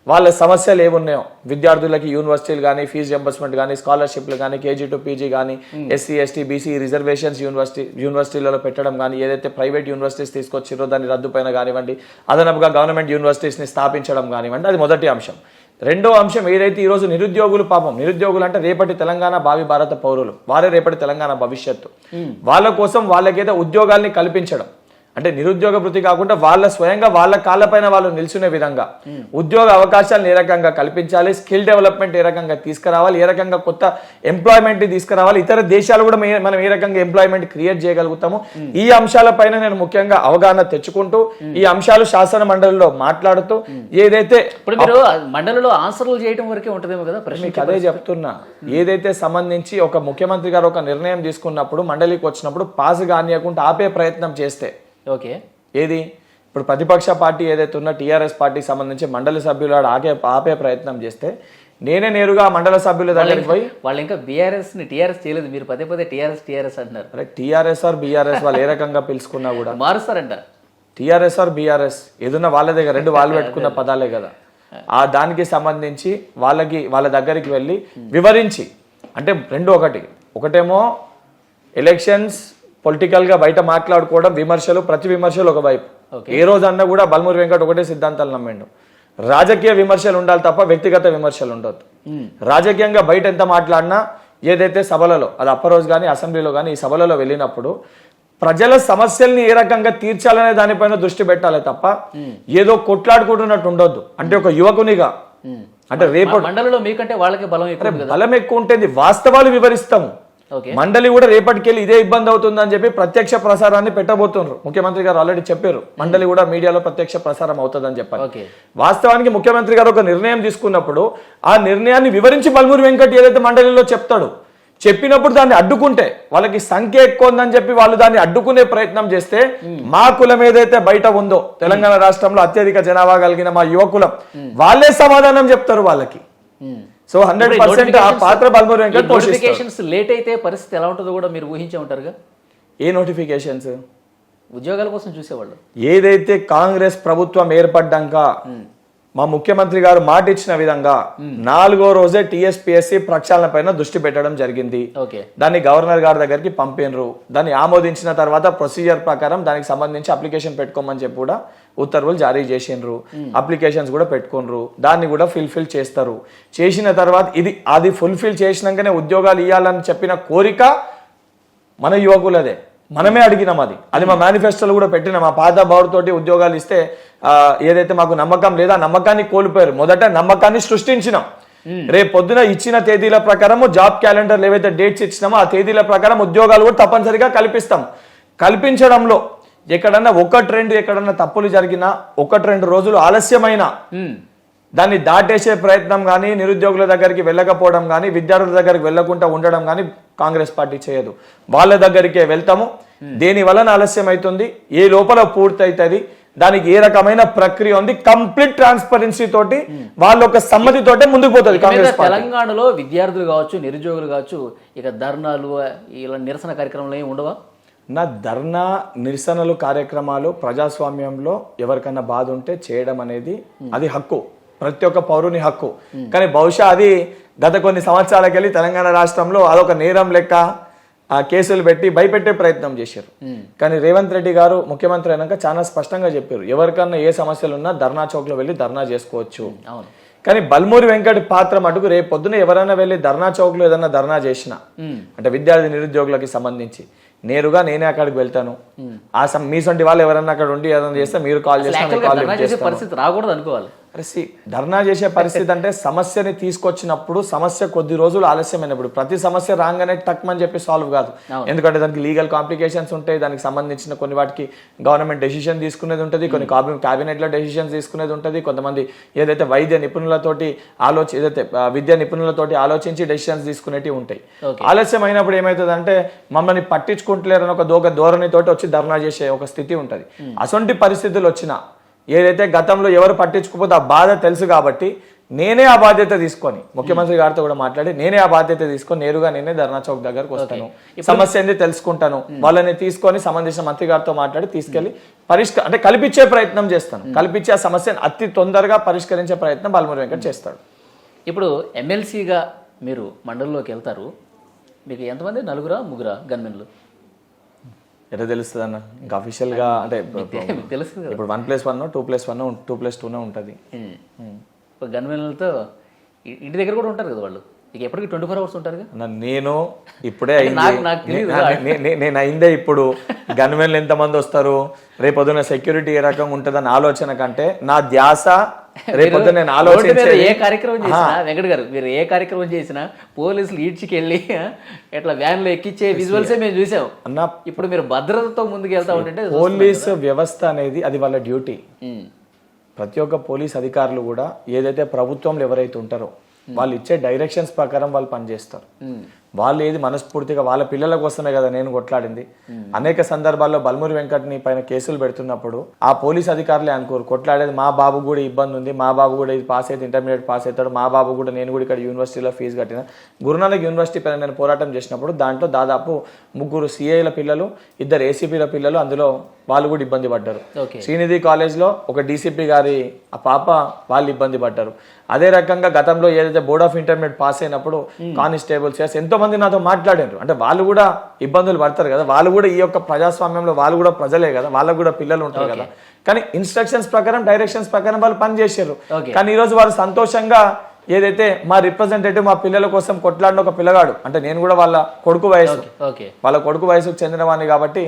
వాళ్ళ సమస్యలు ఏమున్నాయో, విద్యార్థులకి యూనివర్సిటీలు కానీ, ఫీజు రింబర్స్మెంట్ కానీ, స్కాలర్షిప్లు కానీ, కేజీ టు పీజీ కానీ, ఎస్సీ ఎస్టీ బీసీ రిజర్వేషన్స్ యూనివర్సిటీలలో పెట్టడం కానీ, ఏదైతే ప్రైవేట్ యూనివర్సిటీస్ తీసుకొచ్చిరో దాన్ని రద్దుపైన కానివ్వండి, అదనపుగా గవర్నమెంట్ యూనివర్సిటీస్ని స్థాపించడం కానివ్వండి, అది మొదటి అంశం. రెండో అంశం ఏదైతే ఈరోజు నిరుద్యోగులు, పాపం నిరుద్యోగులు అంటే రేపటి తెలంగాణ భావి భారత పౌరులు, వారే రేపటి తెలంగాణ భవిష్యత్తు, వాళ్ళ కోసం వాళ్ళకైతే ఉద్యోగాల్ని కల్పించడం, అంటే నిరుద్యోగ వృత్తి కాకుండా వాళ్ళ స్వయంగా వాళ్ళ కాళ్ళపైన వాళ్ళు నిల్చునే విధంగా ఉద్యోగ అవకాశాలను ఏ రకంగా కల్పించాలి, స్కిల్ డెవలప్మెంట్ ఏ రకంగా తీసుకురావాలి, ఏ రకంగా కొత్త ఎంప్లాయ్మెంట్ తీసుకురావాలి, ఇతర దేశాలు కూడా మనం ఏ రకంగా ఎంప్లాయ్మెంట్ క్రియేట్ చేయగలుగుతాము, ఈ అంశాలపైన నేను ముఖ్యంగా అవగాహన తెచ్చుకుంటూ ఈ అంశాలు శాసన మండలిలో మాట్లాడుతూ ఏదైతే ఇప్పుడు మీరు మండలిలో ఆన్సర్లు చేయడం వరకే ఉంటుందేమో కదా. మీకు అదే చెప్తున్నా, ఏదైతే సంబంధించి ఒక ముఖ్యమంత్రి గారు ఒక నిర్ణయం తీసుకున్నప్పుడు మండలికి వచ్చినప్పుడు పాస్ కానియకుండా ఆపే ప్రయత్నం చేస్తే, ఓకే ఏది ఇప్పుడు ప్రతిపక్ష పార్టీ ఏదైతే ఉన్న టీఆర్ఎస్ పార్టీకి సంబంధించి మండలి సభ్యులు ఆపే ప్రయత్నం చేస్తే నేనే నేరుగా మండల సభ్యుల దగ్గరికి పోయి, వాళ్ళు ఇంకా బీఆర్ఎస్ ని టీఆర్ఎస్ చేయలేదు, మీరు పదే టీఆర్ఎస్ అంటున్నారు. అరే టీఆర్ఎస్ ఆర్ బీఆర్ఎస్ వాళ్ళు ఏ రకంగా పిలుచుకున్నా కూడా మారుస్తారంట. టీఆర్ఎస్ ఆర్ బీఆర్ఎస్ ఏదన్నా వాళ్ళ దగ్గర రెండు వాళ్ళు పెట్టుకున్న పదాలే కదా. ఆ దానికి సంబంధించి వాళ్ళ దగ్గరికి వెళ్ళి వివరించి, అంటే రెండు ఒకటేమో ఎలక్షన్స్ పొలిటికల్ గా బయట మాట్లాడుకోవడం, విమర్శలు, ప్రతి విమర్శలు ఒక వైపు. ఏ రోజు అన్నా కూడా బల్మూరు వెంకట్ ఒకటే సిద్ధాంతాలు నమ్మిండు, రాజకీయ విమర్శలు ఉండాలి తప్ప వ్యక్తిగత విమర్శలు ఉండొద్దు. రాజకీయంగా బయట ఎంత మాట్లాడినా ఏదైతే సభలలో, అది అప్పరోజు కానీ అసెంబ్లీలో కానీ ఈ సభలలో వెళ్ళినప్పుడు ప్రజల సమస్యల్ని ఏ రకంగా తీర్చాలనే దానిపైన దృష్టి పెట్టాలి తప్ప ఏదో కొట్లాడుకుంటున్నట్టు ఉండొద్దు. అంటే ఒక యువకునిగా, అంటే రేపు మండలిలో మీకంటే వాళ్ళకి బలం ఎక్కువ ఉంటుంది, వాస్తవాలు వివరిస్తాము. మండలి కూడా రేపటికెళ్ళి ఇదే ఇబ్బంది అవుతుందని చెప్పి ప్రత్యక్ష ప్రసారాన్ని పెట్టబోతున్నారు. ముఖ్యమంత్రి గారు ఆల్రెడీ చెప్పారు, మండలి కూడా మీడియాలో ప్రత్యక్ష ప్రసారం అవుతుందని చెప్పారు. వాస్తవానికి ముఖ్యమంత్రి గారు ఒక నిర్ణయం తీసుకున్నప్పుడు ఆ నిర్ణయాన్ని వివరించి బల్మూరు వెంకట్ ఏదైతే మండలిలో చెప్తాడు, చెప్పినప్పుడు దాన్ని అడ్డుకుంటే, వాళ్ళకి సంఖ్య ఎక్కువ ఉందని చెప్పి వాళ్ళు దాన్ని అడ్డుకునే ప్రయత్నం చేస్తే, మా కులం ఏదైతే బయట ఉందో తెలంగాణ రాష్ట్రంలో అత్యధిక జనాభా కలిగిన మా యువకులం, వాళ్ళే సమాధానం చెప్తారు వాళ్ళకి. సో 100% ఆ పాత్ర బల్మూరు వెంకట్ నోటిఫికేషన్స్ లేట్ అయితే పరిస్థితి ఎలా ఉంటుందో కూడా మీరు ఊహించే ఉంటారుగా. ఏ నోటిఫికేషన్స్? ఉద్యోగాల కోసం చూసేవాళ్ళు. ఏదైతే కాంగ్రెస్ ప్రభుత్వం ఏర్పడ్డాక మా ముఖ్యమంత్రి గారు మాట ఇచ్చిన విధంగా 4వ రోజే టీఎస్పీఎస్సీ ప్రక్షాళన పైన దృష్టి పెట్టడం జరిగింది. దాన్ని గవర్నర్ గారి దగ్గరికి పంపినరు, దాన్ని ఆమోదించిన తర్వాత ప్రొసీజర్ ప్రకారం దానికి సంబంధించి అప్లికేషన్ పెట్టుకోమని చెప్పి కూడా ఉత్తర్వులు జారీ చేసిండ్రు, అప్లికేషన్స్ కూడా పెట్టుకున్నారు, దాన్ని కూడా ఫుల్ఫిల్ చేస్తారు. చేసిన తర్వాత అది ఫుల్ఫిల్ చేసినాకనే ఉద్యోగాలు ఇవ్వాలని చెప్పిన కోరిక మన యువకులదే, మనమే అడిగినాం. అది మా మేనిఫెస్టోలో కూడా పెట్టినాం. మా పాత బౌర్తోటి ఉద్యోగాలు ఇస్తే ఏదైతే మాకు నమ్మకం లేదా నమ్మకాన్ని కోల్పోయారు, మొదట నమ్మకాన్ని సృష్టించినాం. రేపు పొద్దున ఇచ్చిన తేదీల ప్రకారం జాబ్ క్యాలెండర్లు ఏవైతే డేట్స్ ఇచ్చినామో ఆ తేదీల ప్రకారం ఉద్యోగాలు కూడా తప్పనిసరిగా కల్పిస్తాం. కల్పించడంలో ఎక్కడన్నా ఎక్కడన్నా తప్పులు జరిగినా 1-2 రోజులు ఆలస్యమైన దాన్ని దాటేసే ప్రయత్నం కానీ, నిరుద్యోగుల దగ్గరికి వెళ్ళకపోవడం కానీ, విద్యార్థుల దగ్గరికి వెళ్లకుండా ఉండడం కానీ కాంగ్రెస్ పార్టీ చేయదు. వాళ్ళ దగ్గరికే వెళ్తాము. దేని వలన ఆలస్యం అవుతుంది, ఏ లోపల పూర్తి అవుతుంది, దానికి ఏ రకమైన ప్రక్రియ ఉంది, కంప్లీట్ ట్రాన్స్పరెన్సీ తోటి వాళ్ళ ఒక సమ్మతితోటే ముందుకు పోతుంది కాంగ్రెస్ పార్టీ. తెలంగాణలో విద్యార్థులు కావచ్చు, నిరుద్యోగులు కావచ్చు, ఇక ధర్నాలు ఇలా నిరసన కార్యక్రమాలు ఏమి ఉండవా? నా ధర్నా నిరసనలు కార్యక్రమాలు ప్రజాస్వామ్యంలో ఎవరికన్నా బాధ ఉంటే చేయడం అనేది అది హక్కు, ప్రతి ఒక్క పౌరుని హక్కు. కానీ బహుశా అది గత కొన్ని సంవత్సరాలకి వెళ్ళి తెలంగాణ రాష్ట్రంలో అదొక నేరం లెక్క కేసులు పెట్టి భయపెట్టే ప్రయత్నం చేశారు. కానీ రేవంత్ రెడ్డి గారు ముఖ్యమంత్రి అయినాక చాలా స్పష్టంగా చెప్పారు, ఎవరికన్నా ఏ సమస్యలు ఉన్నా ధర్నా చౌక్ లో వెళ్ళి ధర్నా చేసుకోవచ్చు. కానీ బల్మూరి వెంకట్ పాత్ర మటుకు రేపు పొద్దున ఎవరైనా వెళ్ళి ధర్నా చౌక్ లో ఏదన్నా ధర్నా చేసినా అంటే విద్యార్థి నిరుద్యోగులకి సంబంధించి నేరుగా నేనే అక్కడికి వెళ్తాను. మీ సొంటి వాళ్ళు ఎవరన్నా అక్కడ ఉండి ఏదైనా చేస్తే మీరు కాల్ చేస్తే పరిస్థితి రాకూడదు అనుకోవాలి. ధర్నా చేసే పరిస్థితి అంటే సమస్యని తీసుకొచ్చినప్పుడు సమస్య కొద్ది రోజులు ఆలస్యమైనప్పుడు, ప్రతి సమస్య రాగానే టక్మని చెప్పి సాల్వ్ కాదు. ఎందుకంటే దానికి లీగల్ కాంప్లికేషన్స్ ఉంటాయి, దానికి సంబంధించిన కొన్ని వాటికి గవర్నమెంట్ డెసిషన్ తీసుకునేది ఉంటుంది, కొన్ని క్యాబినెట్ లో డెసిషన్స్ తీసుకునేది ఉంటుంది, కొంతమంది ఏదైతే వైద్య నిపుణులతోటి ఏదైతే విద్యా నిపుణులతోటి ఆలోచించి డెసిషన్స్ తీసుకునేవి ఉంటాయి. ఆలస్యం అయినప్పుడు ఏమవుతుంది మమ్మల్ని పట్టించుకుంటలేరని ఒక ధోరణితోటి వచ్చి ధర్నా చేసే ఒక స్థితి ఉంటుంది. అసొంటి పరిస్థితులు వచ్చినా ఏదైతే గతంలో ఎవరు పట్టించుకోకపోతే ఆ బాధ తెలుసు కాబట్టి నేనే ఆ బాధ్యత తీసుకొని ముఖ్యమంత్రి గారితో కూడా మాట్లాడి నేనే ఆ బాధ్యత తీసుకొని నేరుగా నేనే ధర్నా చౌక్ దగ్గరకు వస్తాను, సమస్య ఏంది తెలుసుకుంటాను, వాళ్ళని తీసుకొని సంబంధించిన మంత్రి గారితో మాట్లాడి తీసుకెళ్లి అంటే కల్పించే ప్రయత్నం చేస్తాను. కల్పించే ఆ సమస్యను అతి తొందరగా పరిష్కరించే ప్రయత్నం బల్మూరి వెంకట్ చేస్తాడు. ఇప్పుడు ఎమ్మెల్సీగా మీరు మండలంలోకి వెళ్తారు, మీకు ఎంతమంది? 4-3 గన్మెన్లు? ఎట్లా తెలుస్తుంది అన్న? ఇంకా అఫీషియల్ గా అంటే తెలుస్తుంది ఇప్పుడు 1+1 2+1 2+2 ఉంటుంది. గన్మెన్లతో ఇంటి దగ్గర కూడా ఉంటారు కదా వాళ్ళు, ఇక ఎప్పటికీ 24 hours ఉంటారు కదా. నేను ఇప్పుడే నేను అయిందే ఇప్పుడు గన్మెన్లు ఎంతమంది వస్తారు, రేపొద్దున సెక్యూరిటీ ఏ రకంగా ఉంటుందని ఆలోచన కంటే నా ధ్యాస రేపొద్దు నేను ఆలోచించే ఏ కార్యక్రమం చేసినా వెంకట్ గారు, మీరు ఏ కార్యక్రమం చేసినా పోలీసులు ఈడ్చికెళ్ళి ఎట్లా వ్యాన్లో ఎక్కించే విజువల్సే మేము చూసాం అన్న. ఇప్పుడు మీరు భద్రతతో ముందుకు వెళ్తా ఉంటే పోలీసు వ్యవస్థ అనేది అది వాళ్ళ డ్యూటీ. ప్రతి ఒక్క పోలీస్ అధికారులు కూడా ఏదైతే ప్రభుత్వంలో ఎవరైతే ఉంటారో వాళ్ళు ఇచ్చే డైరెక్షన్స్ ప్రకారం వాళ్ళు పనిచేస్తారు. వాళ్ళు ఏది మనస్ఫూర్తిగా వాళ్ళ పిల్లల కోసమే కదా నేను కొట్లాడింది. అనేక సందర్భాల్లో బల్మూరి వెంకట్ని పైన కేసులు పెడుతున్నప్పుడు ఆ పోలీస్ అధికారులే అనుకోరు కొట్లాడేది మా బాబు కూడా ఇబ్బంది ఉంది, మా బాబు కూడా ఇది పాస్ అయితే ఇంటర్మీడియట్ పాస్ అవుతాడు, మా బాబు కూడా నేను కూడా ఇక్కడ యూనివర్సిటీలో ఫీజు కట్టిన. గురునానక్ యూనివర్సిటీ పైన నేను పోరాటం చేసినప్పుడు దాంట్లో దాదాపు 3 సిఐల పిల్లలు 2 ఏసీపీల పిల్లలు అందులో వాళ్ళు కూడా ఇబ్బంది పడ్డారు. శ్రీనిధి కాలేజ్లో ఒక డీసీపీ గారి ఆ పాప వాళ్ళు ఇబ్బంది పడ్డారు. అదే రకంగా గతంలో ఏదైతే బోర్డ్ ఆఫ్ ఇంటర్మీడియట్ పాస్ అయినప్పుడు కానిస్టేబుల్స్ ఎంతో మంది నాతో మాట్లాడారు. అంటే వాళ్ళు కూడా ఇబ్బందులు పడతారు కదా, వాళ్ళు కూడా ఈ యొక్క ప్రజాస్వామ్యంలో వాళ్ళు కూడా ప్రజలే కదా, వాళ్ళకు కూడా పిల్లలు ఉంటారు కదా. కానీ ఇన్స్ట్రక్షన్స్ ప్రకారం డైరెక్షన్స్ ప్రకారం వాళ్ళు పని చేశారు. కానీ ఈరోజు వాళ్ళు సంతోషంగా ఏదైతే మా రిప్రజెంటేటివ్ మా పిల్లల కోసం కొట్లాడిన ఒక పిల్లగాడు అంటే నేను కూడా వాళ్ళ కొడుకు వయసుకు చెందినవాడిని కాబట్టి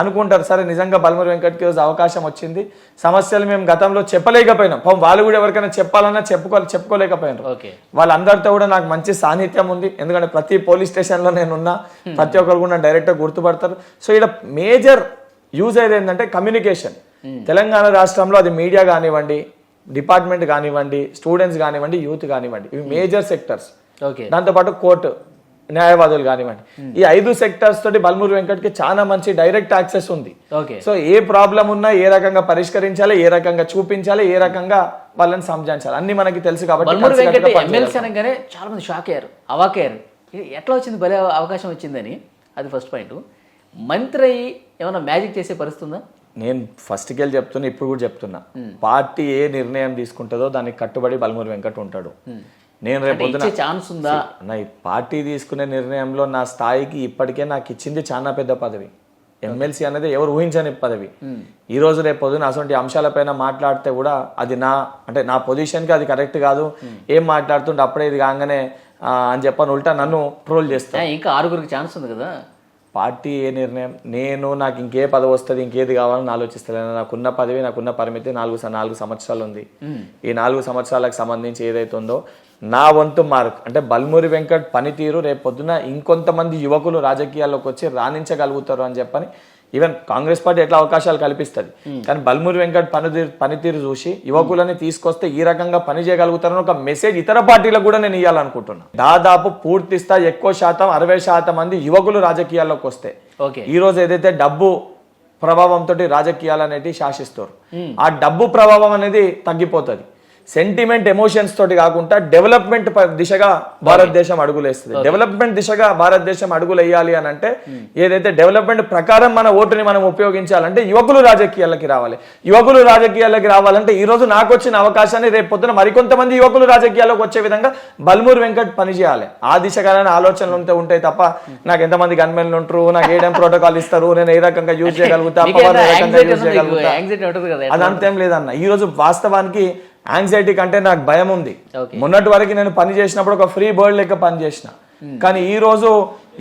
అనుకుంటారు సరే నిజంగా బల్మూరి వెంకట్కి రోజు అవకాశం వచ్చింది, సమస్యలు మేము గతంలో చెప్పలేకపోయినాం, వాళ్ళు కూడా ఎవరికైనా చెప్పాలన్నా చెప్పుకోలేకపోయినారు. వాళ్ళందరితో కూడా నాకు మంచి సాన్నిధ్యం ఉంది, ఎందుకంటే ప్రతి పోలీస్ స్టేషన్లో నేనున్నా, ప్రతి ఒక్కరు కూడా డైరెక్ట్గా గుర్తుపడతారు. సో ఇక్కడ మేజర్ యూజ్ అయ్యేది ఏంటంటే కమ్యూనికేషన్. తెలంగాణ రాష్ట్రంలో అది మీడియా కానివ్వండి, డిపార్ట్మెంట్ కానివ్వండి, స్టూడెంట్స్ కానివ్వండి, యూత్ కానివ్వండి, ఇవి మేజర్ సెక్టర్స్. దాంతోపాటు కోర్టు న్యాయవాదులు కానివ్వండి, ఈ 5 సెక్టర్స్ తోటి బల్మూరి వెంకట్కి చాలా మంచి డైరెక్ట్ యాక్సెస్ ఉంది. సో ఏ ప్రాబ్లం ఉన్నా ఏ రకంగా పరిష్కరించాలి, ఏ రకంగా చూపించాలి, ఏ రకంగా వాళ్ళని సంజాయించాలి అన్ని మనకి తెలుసు కాబట్టి చాలా మంది షాక్ అయ్యారు, అవాకయ్యారు. ఎట్లా వచ్చింది భలే అవకాశం వచ్చిందని. అది ఫస్ట్ పాయింట్. మంత్రి అయ్యి ఏమైనా మ్యాజిక్ చేసే పరిస్థితి ఉందా? నేను ఫస్ట్కి వెళ్ళి చెప్తున్నా, ఇప్పుడు కూడా చెప్తున్నా, పార్టీ ఏ నిర్ణయం తీసుకుంటుందో దానికి కట్టుబడి బల్మూరి వెంకట్ ఉంటాడు. నేను రేపు ఛాన్స్ ఉందా నా పార్టీ తీసుకునే నిర్ణయంలో నా స్థాయికి ఇప్పటికే నాకు ఇచ్చింది చాలా పెద్ద పదవి. ఎమ్మెల్సీ అనేది ఎవరు ఊహించని పదవి. ఈ రోజు రేపు పొద్దున అటువంటి అంశాలపైన మాట్లాడితే కూడా అది నా పొజిషన్కి అది కరెక్ట్ కాదు, ఏం మాట్లాడుతుంటే అప్పుడే ఇది కాగానే అని చెప్పని ఉల్టా నన్ను ట్రోల్ చేస్తా. ఇంకా 6 ఛాన్స్ ఉంది కదా. పార్టీ ఏ నిర్ణయం, నాకు ఇంకే పదవి వస్తుంది, ఇంకేది కావాలని ఆలోచిస్తలేను. నాకున్న పదవి, నాకున్న పరిమితి 4 సంవత్సరాలు ఉంది. ఈ 4 సంవత్సరాలకు సంబంధించి ఏదైతే ఉందో నా వంతు మార్క్ అంటే బల్మూరి వెంకట్ పనితీరు రేపు పొద్దున ఇంకొంతమంది యువకులు రాజకీయాల్లోకి వచ్చి రాణించగలుగుతారు అని చెప్పని ఈవెన్ కాంగ్రెస్ పార్టీ ఎట్లా అవకాశాలు కల్పిస్తుంది, కానీ బల్మూరి వెంకట్ పనితీరు చూసి యువకులని తీసుకొస్తే ఈ రకంగా పని చేయగలుగుతారని ఒక మెసేజ్ ఇతర పార్టీలకు కూడా నేను ఇవ్వాలనుకుంటున్నాను. దాదాపు పూర్తి స్థాయి ఎక్కువ శాతం 60% మంది యువకులు రాజకీయాల్లోకి వస్తే ఈ రోజు ఏదైతే డబ్బు ప్రభావంతో రాజకీయాలు అనేవి శాసిస్తారు, ఆ డబ్బు ప్రభావం అనేది తగ్గిపోతుంది. సెంటిమెంట్ ఎమోషన్స్ తోటి కాకుండా డెవలప్మెంట్ దిశగా భారతదేశం అడుగులేస్తుంది. డెవలప్మెంట్ దిశగా భారతదేశం అడుగులు వేయాలి అని అంటే ఏదైతే డెవలప్మెంట్ ప్రకారం మన ఓటుని మనం ఉపయోగించాలంటే యువకులు రాజకీయాలకి రావాలి. యువకులు రాజకీయాలకి రావాలంటే ఈ రోజు నాకు వచ్చిన అవకాశాన్ని రేపు పొద్దున మరికొంతమంది యువకులు రాజకీయాల్లోకి వచ్చే విధంగా బల్మూరి వెంకట్ పనిచేయాలి. ఆ దిశగా ఆలోచనలు ఉంటాయి తప్ప నాకు ఎంతమంది గన్మెన్లు ఉంటారు, నాకు ఏడేం ప్రోటోకాల్ ఇస్తారు, నేను ఏ రకంగా యూజ్ చేయగలుగుతా, పవర్ ఏ రకంగా యూజ్ చేయగలుగుతా, అదంతేం లేదన్న. ఈ రోజు వాస్తవానికి యాంగ్జైటీ కంటే నాకు భయం ఉంది. మొన్నటి వరకు నేను పని చేసినప్పుడు ఒక ఫ్రీ బర్డ్ లెక్క పని చేసిన, కానీ ఈ రోజు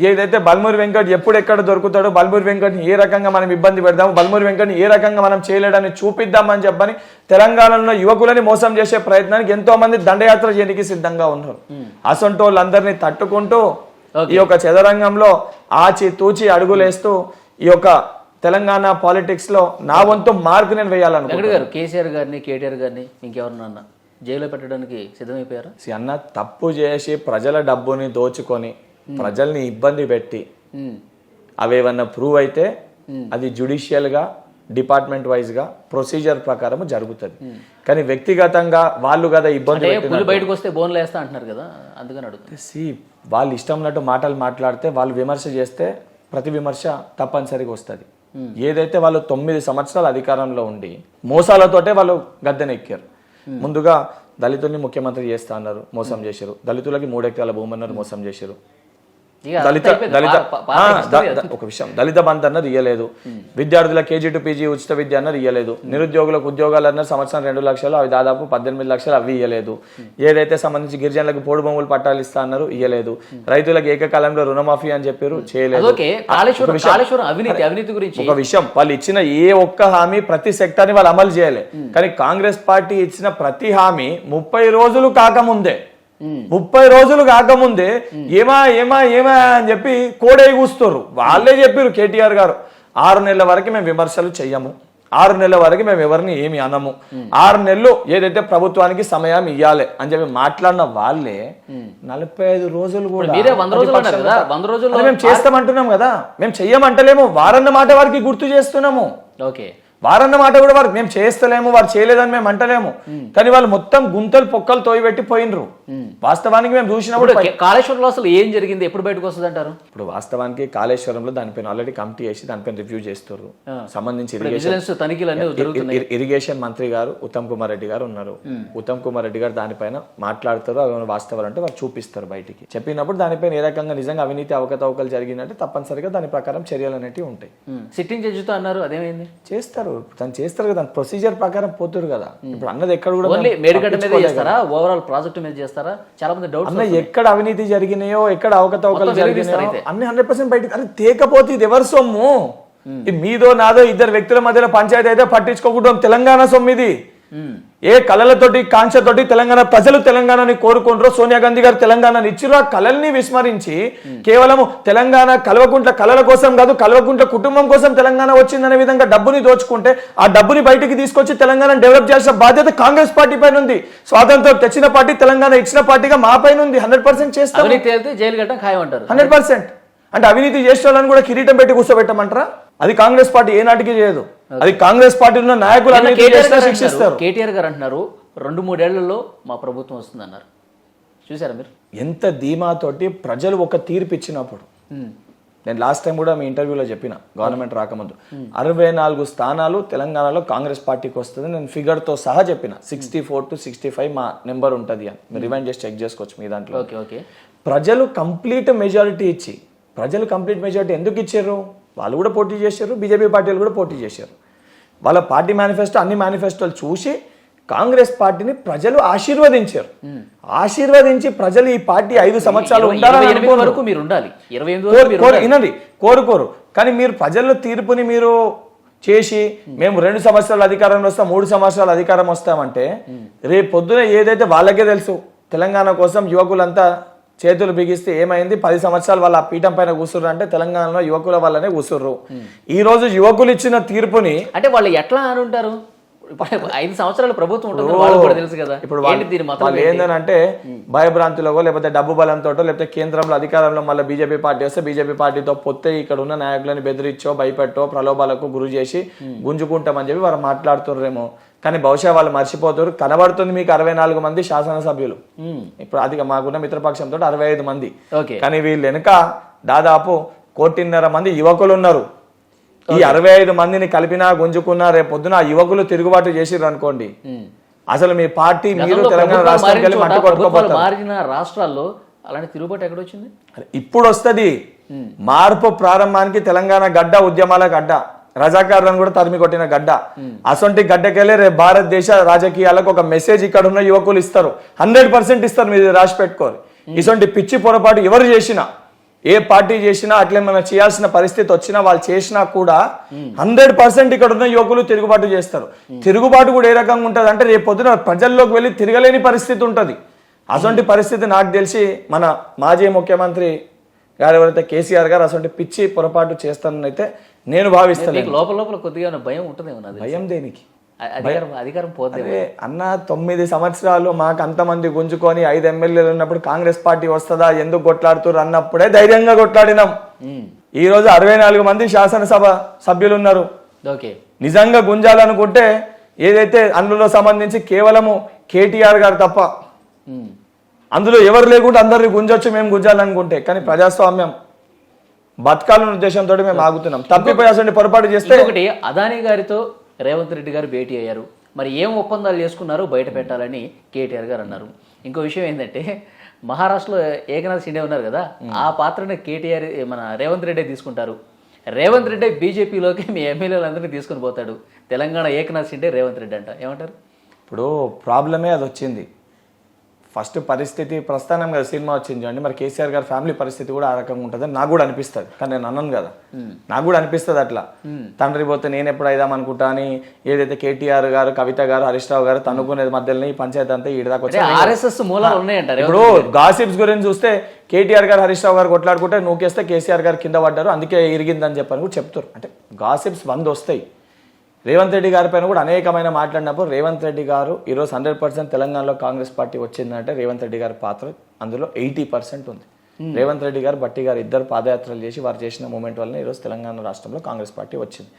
ఏదైతే బల్మూరి వెంకట్ ఎప్పుడు ఎక్కడ దొరుకుతాడో, బల్మూరి వెంకట్ని ఏ రకంగా మనం ఇబ్బంది పెడదాము, బల్మూరి వెంకట్ని ఏ రకంగా మనం చేయలేడని చూపిద్దామని చెప్పని తెలంగాణలో యువకులని మోసం చేసే ప్రయత్నానికి ఎంతో మంది దండయాత్ర చేయడానికి సిద్ధంగా ఉన్నారు. అసొంటోళ్ళందరినీ తట్టుకుంటూ ఈ యొక్క చదరంగంలో ఆచి తూచి అడుగులేస్తూ ఈ యొక్క తెలంగాణ పాలిటిక్స్ లో నా వంతు మార్క్ నేను వేయాలనుకుంటున్నాను. కేసీఆర్ గారిని, కేటీఆర్ గారిని, ఇంకెవరన్నా జైల్లో పెట్టడానికి సిద్ధమైపోయారా? అన్న తప్పు చేసి ప్రజల డబ్బుని దోచుకొని ప్రజల్ని ఇబ్బంది పెట్టి అవేమన్నా ప్రూవ్ అయితే అది జ్యుడిషియల్ గా డిపార్ట్మెంట్ వైజ్ గా ప్రొసీజర్ ప్రకారం జరుగుతుంది. కానీ వ్యక్తిగతంగా వాళ్ళు కదా ఇబ్బంది బయటకు వస్తే బోన్లు వేస్తా అంటున్నారు కదా, అందుకని అడుగుతుంది. వాళ్ళు ఇష్టం ఉన్నట్టు మాటలు మాట్లాడితే, వాళ్ళు విమర్శ చేస్తే ప్రతి విమర్శ తప్పనిసరిగా వస్తుంది. ఏదైతే వాళ్ళు 9 సంవత్సరాల అధికారంలో ఉండి మోసాలతోటే వాళ్ళు గద్దెనెక్కారు. ముందుగా దళితుల్ని ముఖ్యమంత్రి చేస్తా అన్నారు, మోసం చేశారు. దళితులకి 3 ఎకరాల భూమి అన్నారు, మోసం చేశారు. ఒక విషయం, దళిత బంధు అన్నది ఇయ్యలేదు. విద్యార్థుల KG to PG ఉచిత విద్య అన్నది ఇయ్యలేదు. నిరుద్యోగులకు ఉద్యోగాలు అన్నారు సంవత్సరం 2 లక్షలు, అవి దాదాపు 18 లక్షలు, అవి ఇయ్యలేదు. ఏదైతే సంబంధించి గిరిజనులకు పోడు భూములు పట్టాలు ఇస్తా అన్నారు, ఇయ్యలేదు. రైతులకు ఏకకాలంలో రుణమాఫీ అని చెప్పారు, చేయలేదు. ఒక విషయం, వాళ్ళు ఇచ్చిన ఏ ఒక్క హామీ ప్రతి సెక్టర్ ని వాళ్ళు అమలు చేయలే. కానీ కాంగ్రెస్ పార్టీ ఇచ్చిన ప్రతి హామీ 30 రోజులు కాకముందే 30 రోజులు కాకముందే ఏమా ఏమా ఏమా అని చెప్పి కోడే కూస్తారు. వాళ్ళే చెప్పారు కేటీఆర్ గారు, 6 నెలల వరకు మేము విమర్శలు చెయ్యము, 6 నెలల వరకు మేము ఎవరిని ఏమి అనము, 6 నెలలు ఏదైతే ప్రభుత్వానికి సమయం ఇవ్వాలి అని చెప్పి మాట్లాడిన వాళ్ళే 45 రోజులు కూడా మేము చేస్తామంటున్నాం కదా, మేము చెయ్యమంటలేము. వారన్న మాట వారికి గుర్తు చేస్తున్నాము. వారన్న మాట కూడా వారు మేము చేస్తలేము, వారు చేయలేదని మేము అంటలేము. కానీ వాళ్ళు మొత్తం గుంతలు పొక్కలు తోయబెట్టి పోయినరు. వాస్తవానికి మేము చూసినప్పుడు కాళేశ్వరంలో అసలు ఏం జరిగింది, ఎప్పుడు బయటకు వస్తుంది అంటారు? ఇప్పుడు వాస్తవానికి కాళేశ్వరంలో దానిపైన ఆల్రెడీ కమిటీ వేసి దానిపైన రివ్యూ చేస్తారు. సంబంధించి ఇరిగేషన్ మంత్రి గారు ఉత్తమ్ కుమార్ రెడ్డి గారు ఉన్నారు. ఉత్తమ్ కుమార్ రెడ్డి గారు దానిపైన మాట్లాడతారు. అవి వాస్తవాలు అంటే వారు చూపిస్తారు బయటికి. చెప్పినప్పుడు దానిపైన ఏ రకంగా నిజంగా అవినీతి అవకతవకలు జరిగిందంటే తప్పనిసరిగా దాని ప్రకారం చర్యలు అనేవి ఉంటాయి. సిట్టింగ్ జడ్జితో అన్నారు, అదేమైంది? చేస్తారు, తను చేస్తారు కదా, ప్రొసీజర్ ప్రకారం పోతారు కదా. ఇప్పుడు అన్నది ఎక్కడ కూడా మేడిగడ్డ మీద చేస్తారా, ఓవరాల్ ప్రాజెక్ట్ మీద చేస్తారా? చాలా మంది డౌట్ అన్న ఎక్కడ అవినీతి జరిగినాయో, ఎక్కడ అవకతవకలు జరిగినాయో అన్ని 100% బయట. అరే తేకపోతే ఇది ఎవరి సొమ్ము? మీదో నాదో 2 వ్యక్తుల మధ్యలో పంచాయతీ అయితే పట్టించుకోకూడదు. తెలంగాణ సొమ్ము ఇది. ఏ కళలతోటి కాంక్షతోటి తెలంగాణ ప్రజలు తెలంగాణని కోరుకుంటారో, సోనియా గాంధీ గారు తెలంగాణని ఇచ్చిరో, ఆ కళల్ని విస్మరించి కేవలం తెలంగాణ కల్వకుంట్ల కళల కోసం కాదు, కల్వకుంట్ల కుటుంబం కోసం తెలంగాణ వచ్చిందనే విధంగా డబ్బుని దోచుకుంటే, ఆ డబ్బుని బయటికి తీసుకొచ్చి తెలంగాణ డెవలప్ చేసిన బాధ్యత కాంగ్రెస్ పార్టీ పైన ఉంది. స్వాతంత్రం తెచ్చిన పార్టీ, తెలంగాణ ఇచ్చిన పార్టీగా మా పైన ఉంది. 100% చేస్తాం. జైలు గట్టం ఖాయం అంటారు. 100%. అంటే అవినీతి చేసే వాళ్ళని కూడా కిరీటం పెట్టి కూర్చోబెట్టమంటారా? అది కాంగ్రెస్ పార్టీ ఏనాటికి చేయదు. అది కాంగ్రెస్ పార్టీ ఉన్న నాయకులు శిక్షిస్తారు. కేటీఆర్ గారు అంటున్నారు 2-3 ఏళ్లలో మా ప్రభుత్వం వస్తుంది అన్నారు. చూసారా మీరు? ఎంత ధీమాతోటి ప్రజలు ఒక తీర్పు ఇచ్చినప్పుడు. నేను లాస్ట్ టైం కూడా మీ ఇంటర్వ్యూలో చెప్పిన, గవర్నమెంట్ రాకముందు 64 స్థానాలు తెలంగాణలో కాంగ్రెస్ పార్టీకి వస్తుంది. నేను ఫిగర్తో సహా చెప్పిన 64 to 65 మా నెంబర్ ఉంటుంది అని. మీరు రివైండ్ చేసి చెక్ చేసుకోవచ్చు మీ దాంట్లో. ప్రజలు కంప్లీట్ మెజారిటీ ఇచ్చి, ప్రజలు కంప్లీట్ మెజారిటీ ఎందుకు ఇచ్చారు? వాళ్ళు కూడా పోటీ చేశారు, బీజేపీ పార్టీలు కూడా పోటీ చేశారు. వాళ్ళ పార్టీ మేనిఫెస్టో అన్ని మేనిఫెస్టోలు చూసి కాంగ్రెస్ పార్టీని ప్రజలు ఆశీర్వదించారు. ఆశీర్వదించి ప్రజలు ఈ పార్టీ 5 సంవత్సరాలు వరకు మీరు ఉండాలి, 28 వినండి, కోరుకోరు. కానీ మీరు ప్రజల తీర్పుని మీరు చేసి మేము 2 సంవత్సరాలు అధికారంలో వస్తాం, 3 సంవత్సరాలు అధికారం వస్తామంటే రేపు పొద్దున ఏదైతే వాళ్ళకే తెలుసు, తెలంగాణ కోసం యువకులంతా చేతులు బిగిస్తే ఏమైంది, 10 సంవత్సరాలు వాళ్ళ పీఠం పైన కూర్చుర్రు అంటే తెలంగాణలో యువకుల వల్లనే కూర్చుర్రు. ఈ రోజు యువకులు ఇచ్చిన తీర్పుని అంటే వాళ్ళు ఎట్లా అని ఉంటారు, 5 సంవత్సరాలు ప్రభుత్వం ఉంటుంది వాళ్ళు కూడా తెలుసు కదా. ఇప్పుడు వాళ్ళు ఏంటంటే భయభ్రాంతిలో లేకపోతే డబ్బు బలంతో లేకపోతే కేంద్రంలో అధికారంలో మళ్ళీ బీజేపీ పార్టీ వస్తే బీజేపీ పార్టీతో పొత్తే ఇక్కడ ఉన్న నాయకులని బెదిరించో భయపెట్టో ప్రలోభాలకు గురి చేసి గుంజుకుంటామని చెప్పి వారు మాట్లాడుతున్నారేమో. కానీ బహుశా వాళ్ళు మర్చిపోతారు. కనబడుతుంది మీకు 64 మంది శాసనసభ్యులు, ఇప్పుడు అది మాకున్న మిత్రపక్షంతో 65 మంది. కానీ వీళ్ళు వెనుక దాదాపు 1.5 కోటి మంది యువకులు ఉన్నారు. ఈ 65 మందిని కలిపినా గుంజుకున్నా రేపు పొద్దున ఆ యువకులు తిరుగుబాటు చేసిర్రు అనుకోండి, అసలు మీ పార్టీ మీరు తెలంగాణ రాష్ట్రానికి మారిన రాష్ట్రాల్లో అలాంటి తిరుగుబాటు ఎక్కడ వచ్చింది? ఇప్పుడు వస్తుంది మార్పు. ప్రారంభానికి తెలంగాణ గడ్డ ఉద్యమాల గడ్డ, రజాకారులను కూడా తరిమి కొట్టిన గడ్డ. అసొంటి గడ్డకెళ్ళి రేపు భారతదేశ రాజకీయాలకు ఒక మెసేజ్ ఇక్కడ ఉన్న యువకులు ఇస్తారు, 100% ఇస్తారు. మీరు రాసి పెట్టుకోరు. ఇసొంటి పిచ్చి పొరపాటు ఎవరు చేసినా, ఏ పార్టీ చేసినా అట్లే మనం చేయాల్సిన పరిస్థితి వచ్చినా వాళ్ళు చేసినా కూడా 100% ఇక్కడ ఉన్న యువకులు తిరుగుబాటు చేస్తారు. తిరుగుబాటు కూడా ఏ రకంగా ఉంటుంది అంటే రేపు పొద్దున ప్రజల్లోకి వెళ్ళి తిరగలేని పరిస్థితి ఉంటుంది. అసొంటి పరిస్థితి నాకు తెలిసి మన మాజీ ముఖ్యమంత్రి గారు ఎవరైతే కేసీఆర్ గారు అసొంటి పిచ్చి పొరపాటు చేస్తానని అయితే నేను భావిస్తాను. లోపల లోపల కొద్దిగా భయం ఉంటుంది. భయం దేనికి? అధికారం పోతే అన్న 9 సంవత్సరాలు మాకు అంతమంది గుంజుకొని 5 ఎమ్మెల్యేలు ఉన్నప్పుడు కాంగ్రెస్ పార్టీ వస్తుందా ఎందుకు కొట్లాడుతున్నారు అన్నప్పుడే ధైర్యంగా కొట్లాడినాం. ఈ రోజు 64 మంది శాసనసభ సభ్యులు ఉన్నారు. నిజంగా గుంజాలనుకుంటే ఏదైతే అందులో సంబంధించి కేవలము కేటీఆర్ గారు తప్ప అందులో ఎవరు లేకుండా అందరిని గుంజొచ్చు మేము గుంజాలనుకుంటే. కానీ ప్రజాస్వామ్యం బతకాలన్న ఉద్దేశంతో మేము ఆగుతున్నాం. తప్పిపోయి అసలు పొరపాటు చేస్తే ఒకటి అదానీ గారితో రేవంత్ రెడ్డి గారు భేటీ అయ్యారు, మరి ఏం ఒప్పందాలు చేసుకున్నారో బయట పెట్టాలని కేటీఆర్ గారు అన్నారు. ఇంకో విషయం ఏంటంటే మహారాష్ట్రలో ఏకనాథ్ షిండే ఉన్నారు కదా, ఆ పాత్రని కేటీఆర్ మన రేవంత్ రెడ్డి తీసుకుంటారు. రేవంత్ రెడ్డి బీజేపీలోకి మీ ఎమ్మెల్యేలందరినీ తీసుకుని పోతాడు. తెలంగాణ ఏకనాథ్ షిండే రేవంత్ రెడ్డి అంట, ఏమంటారు? ఇప్పుడు ప్రాబ్లమే అది వచ్చింది. ఫస్ట్ పరిస్థితి ప్రస్థానం కదా సినిమా వచ్చింది చూడండి, మరి కేసీఆర్ గారి ఫ్యామిలీ పరిస్థితి కూడా ఆ రకంగా ఉంటుంది నాకు కూడా అనిపిస్తుంది. కానీ నేను అన్నాను కదా, నాకు కూడా అనిపిస్తుంది అట్లా. తండ్రి పోతే నేను ఎప్పుడు అయిదాం అనుకుంటా అని ఏదైతే కేటీఆర్ గారు, కవిత గారు, హరీష్ రావు గారు తనుకునేది మధ్యలో ఈ పంచాయతీ అంతా ఈడదాకా వచ్చి ఇప్పుడు గాసిప్స్ గురించి చూస్తే కేటీఆర్ గారు, హరీష్ రావు గారు కొట్లాడుకుంటే నూకేస్తే కేసీఆర్ గారు కింద పడ్డారు అందుకే ఇరిగిందని చెప్పని కూడా చెప్తారు. అంటే గాసిప్స్ 100 వస్తాయి. రేవంత్ రెడ్డి గారి పైన కూడా అనేకమైన మాట్లాడినప్పుడు రేవంత్ రెడ్డి గారు ఈరోజు 100% తెలంగాణలో కాంగ్రెస్ పార్టీ వచ్చిందంటే రేవంత్ రెడ్డి గారి పాత్ర అందులో 80% ఉంది. రేవంత్ రెడ్డి గారు, బట్టి గారు ఇద్దరు పాదయాత్రలు చేసి వారు చేసిన మూమెంట్ వల్ల ఈరోజు తెలంగాణ రాష్ట్రంలో కాంగ్రెస్ పార్టీ వచ్చింది.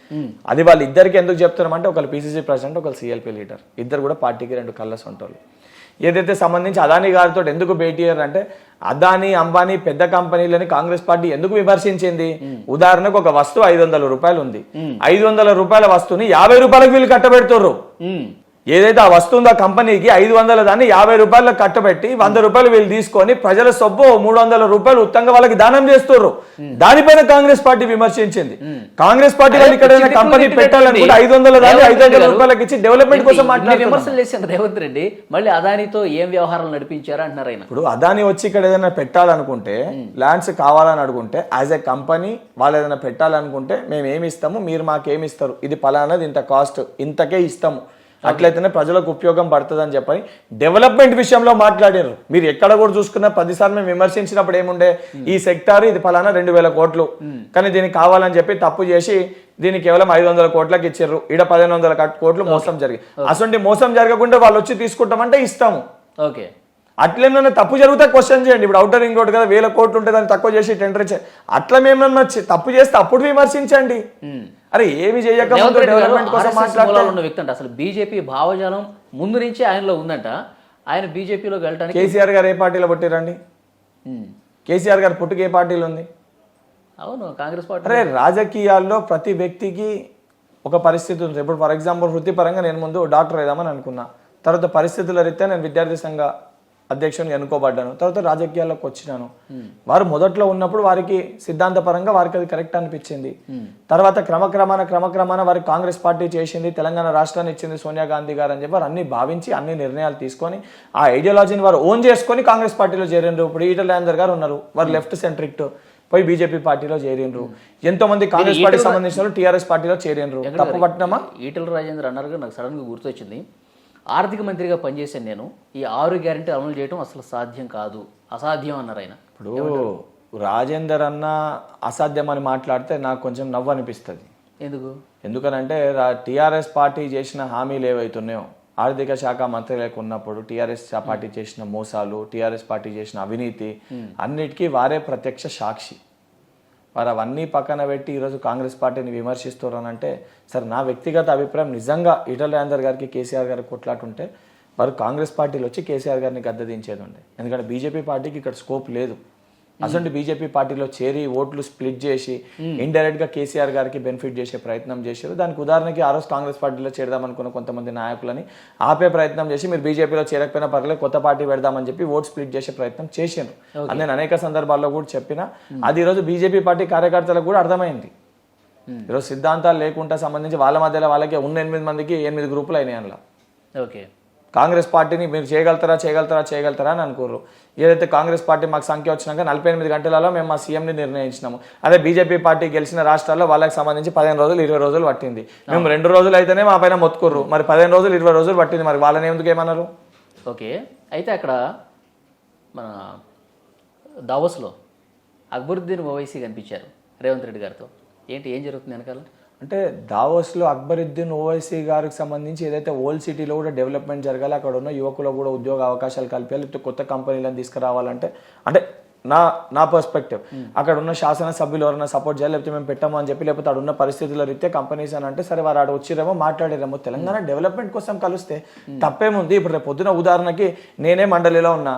అది వాళ్ళు ఇద్దరికి ఎందుకు చెప్తున్నామంటే ఒకరు పిసిసి ప్రెసిడెంట్, ఒకరు సిఎల్పి లీడర్, ఇద్దరు కూడా పార్టీకి 2 కళ్ళ సొంటోళ్ళు. ఏదైతే సంబంధించి అదానీ గారితో ఎందుకు భేటీ అయ్యారు అంటే అదానీ, అంబానీ పెద్ద కంపెనీలని కాంగ్రెస్ పార్టీ ఎందుకు విమర్శించింది? ఉదాహరణకు ఒక వస్తువు 500 రూపాయలు ఉంది, 500 రూపాయల వస్తువుని 50 రూపాయలకు వీళ్ళు కట్టబెడుతుర్రు. ఏదైతే ఆ వస్తువు ఉందో కంపెనీకి 500 దాన్ని 50 రూపాయలకు కట్టబెట్టి 100 రూపాయలు వీళ్ళు తీసుకొని ప్రజల సొమ్ము 300 రూపాయలు ఉత్తంగా వాళ్ళకి దానం చేస్తుర్రు. దానిపైన కాంగ్రెస్ పార్టీ విమర్శించింది. కాంగ్రెస్ పార్టీ వాళ్ళు ఇక్కడ కంపెనీ పెట్టాలనుకుంటే 500 దాన్ని 500 రూపాయలకి ఇచ్చి డెవలప్మెంట్ కోసం విమర్శలు చేసిన రేవంత్ రెడ్డి మళ్ళీ అదానితో ఏం వ్యవహారాలు నడిపించారు అంటున్నారు ఆయన. ఇప్పుడు అదాని వచ్చి ఇక్కడ ఏదైనా పెట్టాలనుకుంటే, ల్యాండ్స్ కావాలని అడుగుంటే యాజ్ ఎ కంపెనీ వాళ్ళు ఏదైనా పెట్టాలనుకుంటే మేము ఏమి ఇస్తాము, మీరు మాకేమి ఇస్తారు, ఇది పలానాది ఇంత కాస్ట్, ఇంతకే ఇస్తాము, అట్లయితేనే ప్రజలకు ఉపయోగం పడుతుంది అని చెప్పని డెవలప్మెంట్ విషయంలో మాట్లాడారు. మీరు ఎక్కడ కూడా చూసుకున్న 10 మేము విమర్శించినప్పుడు ఏముండే, ఈ సెక్టార్ ఇది ఫలానా 2000 కోట్లు, కానీ దీనికి కావాలని చెప్పి తప్పు చేసి దీన్ని కేవలం 500 కోట్లకు ఇచ్చారు, ఈడ 1500 కోట్లు మోసం జరిగి. అసలు మోసం జరగకుండా వాళ్ళు వచ్చి తీసుకుంటామంటే ఇస్తాము. ఓకే, అట్లేమన్నా తప్పు జరిగితే క్వశ్చన్ చేయండి. ఇప్పుడు అవుటర్ రింగ్ రోడ్ కదా 1000 కోట్లు ఉంటే దాన్ని తక్కువ చేసి టెండర్ ఇచ్చారు, అట్లా మేము తప్పు చేస్తే అప్పుడు విమర్శించండి. అరే ఏమి చేయకపోతే డెవలప్మెంట్ కోసం మాట్లాడుతున్న వ్యక్తి అంట. అసలు బీజేపీ భావజాలం ముందు నుంచి ఆయనలో ఉందంట. ఆయన బీజేపీలోకి వెళ్ళడానికి కేసీఆర్ గారు ఏ పార్టీలో పుట్టిరండి? కేసీఆర్ గారు పుట్టుక ఏ పార్టీలో ఉంది? అవును, కాంగ్రెస్ పార్టీ. అరే రాజకీయాల్లో ప్రతి వ్యక్తికి ఒక పరిస్థితి ఉంది. ఇప్పుడు ఫర్ ఎగ్జాంపుల్ వృత్తిపరంగా నేను ముందు డాక్టర్ అయిదామని అనుకున్నా, తర్వాత పరిస్థితుల రీత్యా నేను విద్యార్థి సంఘ అధ్యక్షుని ఎన్నుకోబడ్డాను, తర్వాత రాజకీయాల్లోకి వచ్చినాను. వారు మొదట్లో ఉన్నప్పుడు వారికి సిద్ధాంతపరంగా వారికి అది కరెక్ట్ అనిపించింది. తర్వాత క్రమక్రమాన వారికి కాంగ్రెస్ పార్టీ చేసింది, తెలంగాణ రాష్ట్రాన్ని ఇచ్చింది సోనియా గాంధీ గారు అని చెప్పి వారు అన్ని భావించి అన్ని నిర్ణయాలు తీసుకొని ఆ ఐడియాలజీని వారు ఓన్ చేసుకొని కాంగ్రెస్ పార్టీలో చేరిండ్రు. ఇప్పుడు ఈటల రాజేందర్ గారు ఉన్నారు, వారు లెఫ్ట్ సెంట్రిక్ పోయి బీజేపీ పార్టీలో చేరిండ్రు. ఎంతో మంది కాంగ్రెస్ పార్టీకి సంబంధించిన వాళ్ళు టీఆర్ఎస్ పార్టీలో చేరిండ్రు. తప్పు పట్టినమా? ఈటల రాజేందర్ అన్నారు, నాకు సడన్గా గుర్తొచ్చింది. ఆర్థిక మంత్రిగా పనిచేశాను నేను, ఈ 6 గ్యారెంటీ అమలు చేయడం అసలు సాధ్యం కాదు, అసాధ్యం అన్నారు ఆయన. ఇప్పుడు రాజేందర్ అన్న అసాధ్యం అని మాట్లాడితే నాకు కొంచెం నవ్వు అనిపిస్తుంది. ఎందుకనంటే టీఆర్ఎస్ పార్టీ చేసిన హామీలు ఏవైతున్నాయో, ఆర్థిక శాఖ మంత్రి లేక ఉన్నప్పుడు టీఆర్ఎస్ పార్టీ చేసిన మోసాలు, టీఆర్ఎస్ పార్టీ చేసిన అవినీతి అన్నిటికీ వారే ప్రత్యక్ష సాక్షి. వారు అవన్నీ పక్కన పెట్టి ఈరోజు కాంగ్రెస్ పార్టీని విమర్శిస్తున్నారంటే, సరే నా వ్యక్తిగత అభిప్రాయం, నిజంగా ఈటల రాజేందర్ గారికి కేసీఆర్ గారికి కొట్లాటుంటే వారు కాంగ్రెస్ పార్టీలో వచ్చి కేసీఆర్ గారిని గద్దెదించేది ఉండే. ఎందుకంటే బీజేపీ పార్టీకి ఇక్కడ స్కోప్ లేదు. అసలు బీజేపీ పార్టీలో చేరి ఓట్లు స్ప్లిట్ చేసి ఇండైరెక్ట్ గా కేసీఆర్ గారికి బెనిఫిట్ చేసే ప్రయత్నం చేశారు. దానికి ఉదాహరణకి ఆ రోజు కాంగ్రెస్ పార్టీలో చేరదాం అనుకున్న కొంతమంది నాయకులని ఆపే ప్రయత్నం చేసి, మీరు బీజేపీలో చేరకపోయినా పర్లేదు కొత్త పార్టీ పెడదామని చెప్పి ఓట్ స్ప్లిట్ చేసే ప్రయత్నం చేశారు. అది నేను అనేక సందర్భాల్లో కూడా చెప్పినా. అది ఈరోజు బీజేపీ పార్టీ కార్యకర్తలకు కూడా అర్థమైంది. ఈరోజు సిద్ధాంతాలు లేకుండా సంబంధించి వాళ్ళ మధ్యలో వాళ్ళకి ఉన్న 8 మందికి 8 గ్రూపులు అయినాయి. అందులో కాంగ్రెస్ పార్టీని మీరు చేయగలుగుతారా అని అనుకోరు. ఏదైతే కాంగ్రెస్ పార్టీ మాకు సంఖ్య వచ్చినాక 48 గంటలలో మేము మా సీఎంని నిర్ణయించినాము. అదే బీజేపీ పార్టీ గెలిచిన రాష్ట్రాల్లో వాళ్ళకి సంబంధించి 15 రోజులు 20 రోజులు పట్టింది. మేము 2 రోజులు అయితేనే మా పైన మొత్తుకుర్రు, మరి 15 రోజులు 20 రోజులు పట్టింది, మరి వాళ్ళని ఎందుకు ఏమన్నారు? ఓకే, అయితే అక్కడ మన దావోస్లో అక్బరుద్దీన్ ఓవైసీ కనిపించారు రేవంత్ రెడ్డి గారితో. ఏం జరుగుతుంది వెనకాల? అంటే దావోస్లో అక్బరుద్దీన్ ఓవైసీ గారికి సంబంధించి ఏదైతే ఓల్డ్ సిటీలో కూడా డెవలప్మెంట్ జరగాలి, అక్కడ ఉన్న యువకులకు కూడా ఉద్యోగ అవకాశాలు కల్పించాలి, లేకపోతే కొత్త కంపెనీలను తీసుకురావాలంటే, అంటే నా పర్స్పెక్టివ్, అక్కడ ఉన్న శాసనసభ్యులు ఎవరైనా సపోర్ట్ చేయాలి, లేకపోతే మేము పెట్టాము అని చెప్పి, లేకపోతే అక్కడ ఉన్న పరిస్థితుల రీత్యా కంపెనీస్ అని అంటే సరే వారు ఆడ వచ్చిరేమో మాట్లాడారేమో. తెలంగాణ డెవలప్మెంట్ కోసం కలిస్తే తప్పేముంది? ఇప్పుడు రేపు పొద్దున ఉదాహరణకి నేనే మండలిలో ఉన్నా,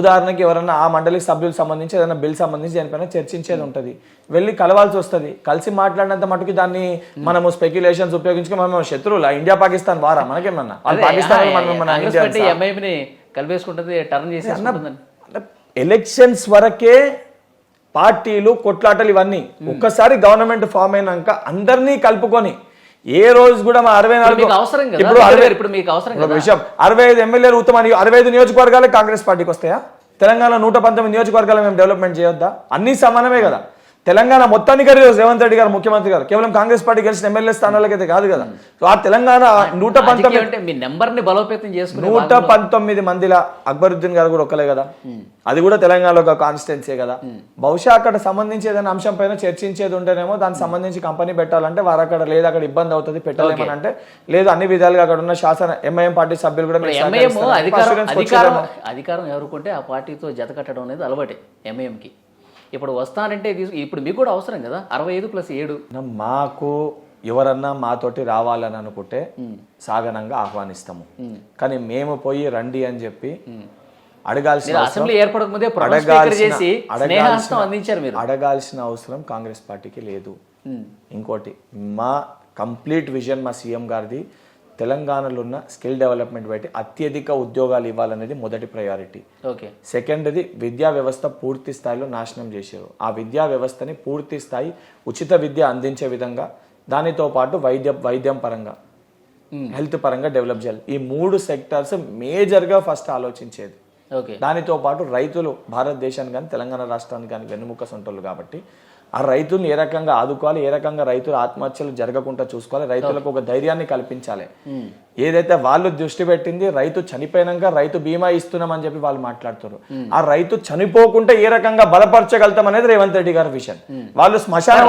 ఉదాహరణకి ఎవరన్నా ఆ మండలికి సభ్యులకు సంబంధించి ఏదైనా బిల్ సంబంధించి దానిపైన చర్చించేది ఉంటుంది, వెళ్ళి కలవాల్సి వస్తుంది. కలిసి మాట్లాడినంత మటుకు దాన్ని మనము స్పెక్యులేషన్స్ ఉపయోగించుకుని మనం శత్రువులు ఇండియా పాకిస్తాన్ వారా మనకేమన్నా? ఎలక్షన్స్ వరకే పార్టీలు కొట్లాటలు ఇవన్నీ. ఒక్కసారి గవర్నమెంట్ ఫామ్ అయినాక అందరినీ కలుపుకొని ఏ రోజు కూడా మా 64 విషయం 65 ఎమ్మెల్యేలు ఉత్తమ 65 నియోజకవర్గాలే కాంగ్రెస్ పార్టీకి వస్తాయా? తెలంగాణ 119 నియోజకవర్గాలు మేము డెవలప్మెంట్ చేయొద్దా? అన్ని సమానమే కదా. తెలంగాణ మొత్తానికి రేవంత్ రెడ్డి గారు ముఖ్యమంత్రి గారు కేవలం కాంగ్రెస్ పార్టీ గెలిచిన ఎమ్మెల్యే స్థానాలకైతే కాదు కదా. సో ఆ తెలంగాణ 119 మందిలా అక్బరుద్దీన్ గారు కూడా ఒక్కలే కదా, అది కూడా తెలంగాణలో ఒక కాన్స్టిట్యున్సీ కదా. బహుశా అక్కడ సంబంధించి ఏదైనా అంశం పైన చర్చించేది ఉంటేనేమో దానికి సంబంధించి కంపెనీ పెట్టాలంటే వారు అక్కడ లేదు, అక్కడ ఇబ్బంది అవుతుంది పెట్టలేమని అంటే లేదు, అన్ని విధాలుగా అక్కడ ఉన్న శాసన ఎంఐఎం పార్టీ సభ్యులు కూడా అధికారం ఎవరుకుంటే ఆ పార్టీతో జత కట్టడం అనేది అలవాటే ఎంఐఎంకి. ఇప్పుడు వస్తానంటే ఇప్పుడు మీకు కూడా అవసరం కదా 65+7. మాకు ఎవరన్నా మాతోటి రావాలని అనుకుంటే సాగనంగా ఆహ్వానిస్తాము, కానీ మేము పోయి రండి అని చెప్పి అడగాల్సిన అవసరం కాంగ్రెస్ పార్టీకి లేదు. ఇంకోటి మా కంప్లీట్ విజన్ మా సీఎం గారిది తెలంగాణలో ఉన్న స్కిల్ డెవలప్మెంట్ బట్టి అత్యధిక ఉద్యోగాలు ఇవ్వాలనేది మొదటి ప్రయారిటీ. సెకండ్ది విద్యా వ్యవస్థ పూర్తి స్థాయిలో నాశనం చేశారు. ఆ విద్యా వ్యవస్థని పూర్తి స్థాయి ఉచిత విద్య అందించే విధంగా, దానితో పాటు వైద్యం పరంగా, హెల్త్ పరంగా డెవలప్ చేయాలి. ఈ 3 సెక్టార్స్ మేజర్గా ఫస్ట్ ఆలోచించేది. దానితో పాటు రైతులు భారతదేశానికి కానీ తెలంగాణ రాష్ట్రానికి కానీ వెన్నుముక్క సొంటోళ్ళు కాబట్టి ఆ రైతుల్ని ఏ రకంగా ఆదుకోవాలి, ఏ రకంగా రైతుల ఆత్మహత్యలు జరగకుండా చూసుకోవాలి, రైతులకు ఒక ధైర్యాన్ని కల్పించాలి. ఏదైతే వాళ్ళు దృష్టి పెట్టింది రైతు చనిపోయినాక రైతు బీమా ఇస్తున్నామని చెప్పి వాళ్ళు మాట్లాడుతారు. ఆ రైతు చనిపోకుంటే ఏ రకంగా బలపరచగలుగుతాం అనేది రేవంత్ రెడ్డి గారి విషయం. వాళ్ళు శ్మశాన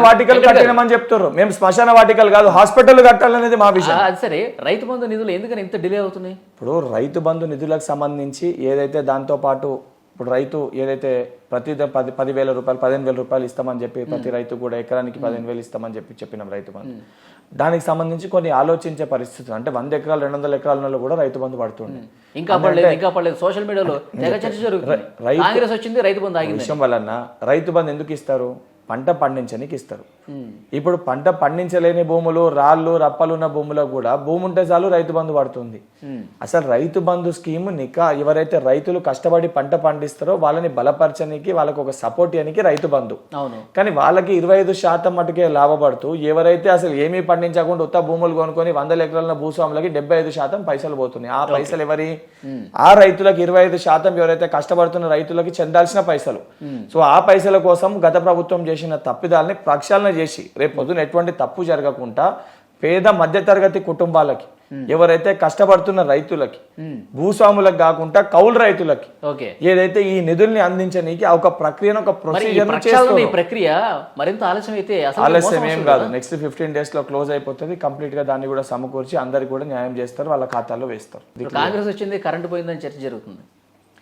వాటికలు కట్టినామని చెప్తారు, మేము శ్మశాన వాటికలు కాదు హాస్పిటల్ కట్టాలనేది మా విషయం. సరే, రైతు బంధు నిధులు ఎందుకని ఇంత డిలే అవుతున్నాయి? ఇప్పుడు రైతు బంధు నిధులకు సంబంధించి ఏదైతే దాంతో పాటు ఇప్పుడు రైతు ఏదైతే ప్రతి 10,000 రూపాయలు 15,000 రూపాయలు ఇస్తామని చెప్పి ప్రతి రైతు కూడా ఎకరానికి 15,000 ఇస్తామని చెప్పినాం రైతు బంధు. దానికి సంబంధించి కొన్ని ఆలోచించే పరిస్థితులు, అంటే 100 ఎకరాలు 200 ఎకరాల కూడా రైతు బంధు పడుతుంది. ఇంకా పడలేదు సోషల్ మీడియాలో తెగ చర్చ జరుగుతుంది. కాంగ్రెస్ వచ్చింది రైతు బంధు ఆగింది విషయం వలన రైతు బంధు ఎందుకు ఇస్తారు? పంట పండించడానికి ఇస్తారు. ఇప్పుడు పంట పండించలేని భూములు, రాళ్ళు రప్పలు ఉన్న భూములో కూడా భూమి ఉంటే చాలు రైతు బంధు పడుతుంది. అసలు రైతు బంధు స్కీమ్ ఎవరైతే రైతులు కష్టపడి పంట పండిస్తారో వాళ్ళని బలపరచడానికి, వాళ్ళకి ఒక సపోర్ట్ చేయడానికి రైతు బంధు. కానీ వాళ్ళకి 25% మటుకే లాభపడుతూ ఎవరైతే అసలు ఏమీ పండించకుండా ఉత్త భూములు కొనుక్కొని 100 ఎకరాల భూస్వాములకి 75% పైసలు పోతున్నాయి. ఆ పైసలు ఎవరి? ఆ రైతులకు 25% ఎవరైతే కష్టపడుతున్న రైతులకి చెందాల్సిన పైసలు. సో ఆ పైసల కోసం గత ప్రభుత్వం చేసిన తప్పిదాలని ప్రక్షాళన చేసి రేపు పొద్దున ఎటువంటి తప్పు జరగకుండా పేద మధ్యతరగతి కుటుంబాలకి, ఎవరైతే కష్టపడుతున్న రైతులకి, భూస్వాములకు కాకుండా కౌలు రైతులకి ఏదైతే ఈ నిధుల్ని అందించడానికి ఒక ప్రక్రియను, ఒక ప్రొసీజర్ ప్రక్రియ మరింత ఆలస్యం అయితే ఆలస్యం ఏం కాదు. నెక్స్ట్ 15 days లో క్లోజ్ అయిపోతుంది. కంప్లీట్ గా దాన్ని కూడా సమకూర్చి అందరికి కూడా న్యాయం చేస్తారు, వాళ్ళ ఖాతాల్లో వేస్తారు. కాంగ్రెస్ వచ్చింది, కరెంట్ పోయిందని చర్చ జరుగుతుంది.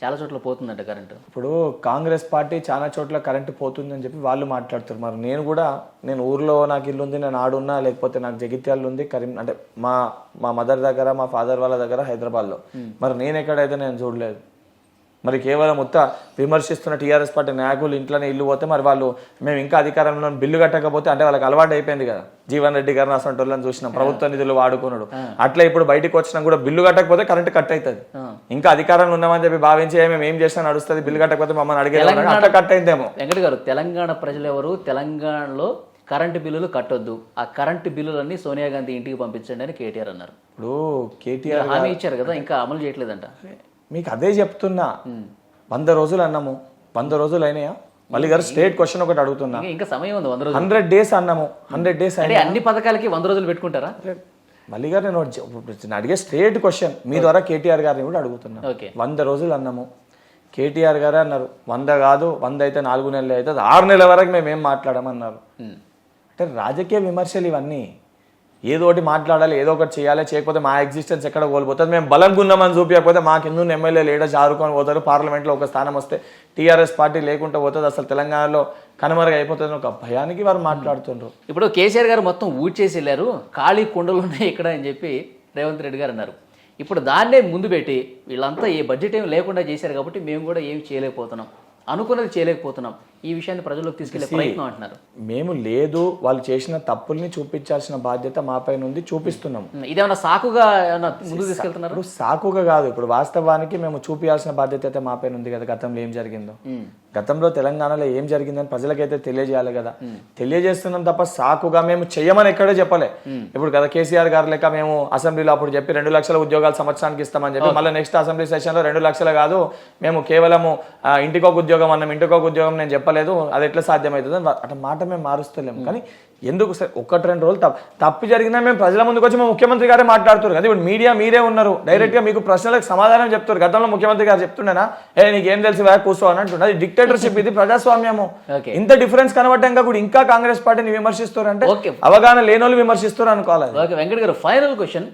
చాలా చోట్ల పోతుందంట కరెంటు. ఇప్పుడు కాంగ్రెస్ పార్టీ చాలా చోట్ల కరెంటు పోతుందని చెప్పి వాళ్ళు మాట్లాడుతారు. మరి నేను ఊర్లో నాకు ఇల్లు ఉంది, నేను ఆడున్నా, లేకపోతే నాకు జగిత్యాలు ఉంది, అంటే మా మదర్ దగ్గర, మా ఫాదర్ వాళ్ళ దగ్గర హైదరాబాద్లో. మరి నేను ఎక్కడైతే నేను చూడలేదు. మరి కేవలం విమర్శిస్తున్న టీఆర్ఎస్ పార్టీ నాయకులు ఇంట్లోనే ఇల్లు పోతే మరి వాళ్ళు మేము ఇంకా అధికారంలో బిల్లు కట్టకపోతే అంటే వాళ్ళకి అలవాటు అయిపోయింది కదా. జీవన్ రెడ్డి గారిని అసలు వాళ్ళని చూసినాం, ప్రభుత్వ నిధులు వాడుకున్నాడు. అట్లా ఇప్పుడు బయటకు వచ్చినా కూడా బిల్లు కట్టకపోతే కరెంట్ కట్ అవుతుంది. ఇంకా అధికారంలో ఉన్నామని చెప్పి భావించి మేము ఏం చేసినా నడుస్తుంది, బిల్లు కట్టకపోతే మమ్మల్ని అడిగేది అట్లా కట్ అయిందేమో. వెంకట గారు, తెలంగాణ ప్రజలు ఎవరు తెలంగాణలో కరెంటు బిల్లులు కట్టొద్దు, ఆ కరెంటు బిల్లులన్నీ సోనియా గాంధీ ఇంటికి పంపించండి అని కేటీఆర్ అన్నారు. ఇప్పుడు కేటీఆర్ హామీ ఇచ్చారు కదా, ఇంకా అమలు చేయట్లేదంట. మీకు అదే చెప్తున్నా, 100 రోజులు అన్నాము, 100 రోజులు అయినాయా? మళ్ళీ గారు స్ట్రేట్ క్వశ్చన్ ఒకటి అడుగుతున్నా. ఇంకా సమయం ఉంది, 100 రోజులు. 100 days అన్నాము, 100 days అంటే అన్ని పథకాలకి 100 రోజులు పెట్టుకుంటారా? మళ్ళీ గారు నేను అడిగే స్ట్రేట్ క్వశ్చన్ మీ ద్వారా కేటీఆర్ గారిని కూడా అడుగుతున్నా. 100 రోజులు అన్నాము, కేటీఆర్ గారు అన్నారు 100 కాదు, 100 అయితే 4 నెలలు అవుతుంది, 6 నెలల వరకు మేము ఏం మాట్లాడమన్నారు. అంటే రాజకీయ విమర్శలు ఇవన్నీ. ఏదో ఒకటి మాట్లాడాలి, ఏదో ఒకటి చేయాలి, చేయకపోతే మా ఎగ్జిస్టెన్స్ ఎక్కడ కోల్పోతుంది. మేము బలంగా ఉన్నామని చూపించకపోతే మా కింద ఎమ్మెల్యే లీడర్ జారుకొని పోతారు, పార్లమెంట్లో ఒక స్థానం వస్తే టీఆర్ఎస్ పార్టీ లేకుండా పోతుంది, అసలు తెలంగాణలో కనుమరుగు అయిపోతుంది ఒక భయానికి వారు మాట్లాడుతుండ్రు. ఇప్పుడు కేసీఆర్ గారు మొత్తం ఊడ్చేసి వెళ్ళారు, ఖాళీ కుండలు ఉన్నాయి ఇక్కడ అని చెప్పి రేవంత్ రెడ్డి గారు అన్నారు. ఇప్పుడు దాన్నే ముందు పెట్టి వీళ్ళంతా ఏ బడ్జెట్ ఏమి లేకుండా చేశారు కాబట్టి మేము కూడా ఏమి చేయలేకపోతున్నాం, అనుకున్నది చేయలేకపోతున్నాం, ఈ విషయాన్ని ప్రజల్లోకి తీసుకెళ్లే ప్రయత్నం అంటున్నారు. మేము లేదు, వాళ్ళు చేసిన తప్పుల్ని చూపించాల్సిన బాధ్యత మాపై ఉంది, చూపిస్తున్నాం. ఇదేమన్నా సాకుగా ముందు తీసుకెళ్తున్నారు? సాకుగా కాదు, ఇప్పుడు వాస్తవానికి మేము చూపించాల్సిన బాధ్యత అయితే మాపై ఉంది కదా. గతంలో ఏం జరిగిందో, గతంలో తెలంగాణలో ఏం జరిగిందని ప్రజలకైతే తెలియజేయాలి కదా. తెలియజేస్తున్నాం తప్ప సాకుగా మేము చెయ్యమని ఎక్కడే చెప్పలే. ఇప్పుడు కదా కేసీఆర్ గారు లెక్క మేము అసెంబ్లీలో అప్పుడు చెప్పి 2 లక్షల ఉద్యోగాలు సంవత్సరానికి ఇస్తామని చెప్పి మళ్ళీ నెక్స్ట్ అసెంబ్లీ సెషన్లో 2 లక్షలు కాదు, మేము కేవలము ఇంటికొక ఉద్యోగం అన్నాం, ఇంటికొక ఉద్యోగం నేను చెప్పలేదు, అది ఎట్లా సాధ్యమవుతుంది అట్లా మాట మేము మారుస్తలేము. కానీ ఎందుకు సార్ 1-2 రోజులు తప్పు జరిగినా మేము ప్రజల ముందుకు వచ్చి మేము ముఖ్యమంత్రి గారే మాట్లాడుతారు కదా. ఇప్పుడు మీడియా మీరే ఉన్నారు, డైరెక్ట్ గా మీకు ప్రశ్నలకు సమాధానం చెప్తారు. గతంలో ముఖ్యమంత్రి గారు చెప్తుండేనా నీకేం తెలిసి కూర్చో అని అంటుండే. అది డిక్టేటర్షిప్, ఇది ప్రజాస్వామ్యము. ఇంత డిఫరెన్స్ కనబడ్డాక కూడా ఇంకా కాంగ్రెస్ పార్టీని విమర్శిస్తారు అంటే అవగాహన లేని వాళ్ళు విమర్శిస్తారు అనుకోవాలి. వెంకట గారు, ఫైనల్ క్వశ్చన్,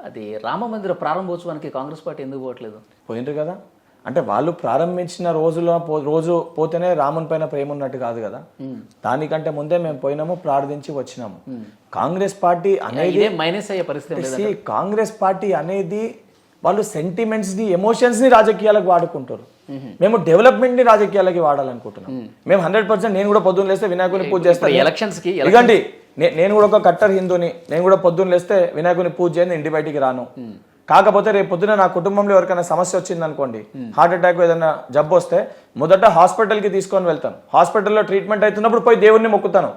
అది రామ మందిర ప్రారంభోత్సవానికి కాంగ్రెస్ పార్టీ ఎందుకు పోవట్లేదు? పోయిండ్రు కదా. అంటే వాళ్ళు ప్రారంభించిన రోజు పోతేనే రాముని పైన ప్రేమ ఉన్నట్టు కాదు కదా. దానికంటే ముందే మేము పోయినాము, ప్రార్థించి వచ్చినాము. కాంగ్రెస్ పార్టీ అనేది మైనస్ అయ్యే పరిస్థితి. కాంగ్రెస్ పార్టీ అనేది వాళ్ళు సెంటిమెంట్స్ ని, ఎమోషన్స్ ని రాజకీయాలకు వాడుకుంటారు. మేము డెవలప్మెంట్ ని రాజకీయాలకి వాడాలనుకుంటున్నాం. మేము 100% నేను కూడా పొద్దున్న లేస్తే వినాయకుని పూజ చేస్తాను. ఎలక్షన్స్ కి ఇదిగండి, నేను కూడా ఒక కట్టర్ హిందూని, నేను కూడా పొద్దున్న లేస్తే వినాయకుని పూజ చేయని ఇంటి బయటికి రాను. కాకపోతే రేపు పొద్దున నా కుటుంబంలో ఎవరికైనా సమస్య వచ్చింది అనుకోండి, హార్ట్ అటాక్ ఏదైనా జబ్బు వస్తే మొదట హాస్పిటల్కి తీసుకొని వెళ్తాను. హాస్పిటల్లో ట్రీట్మెంట్ అవుతున్నప్పుడు పోయి దేవుడిని మొక్కుతాను,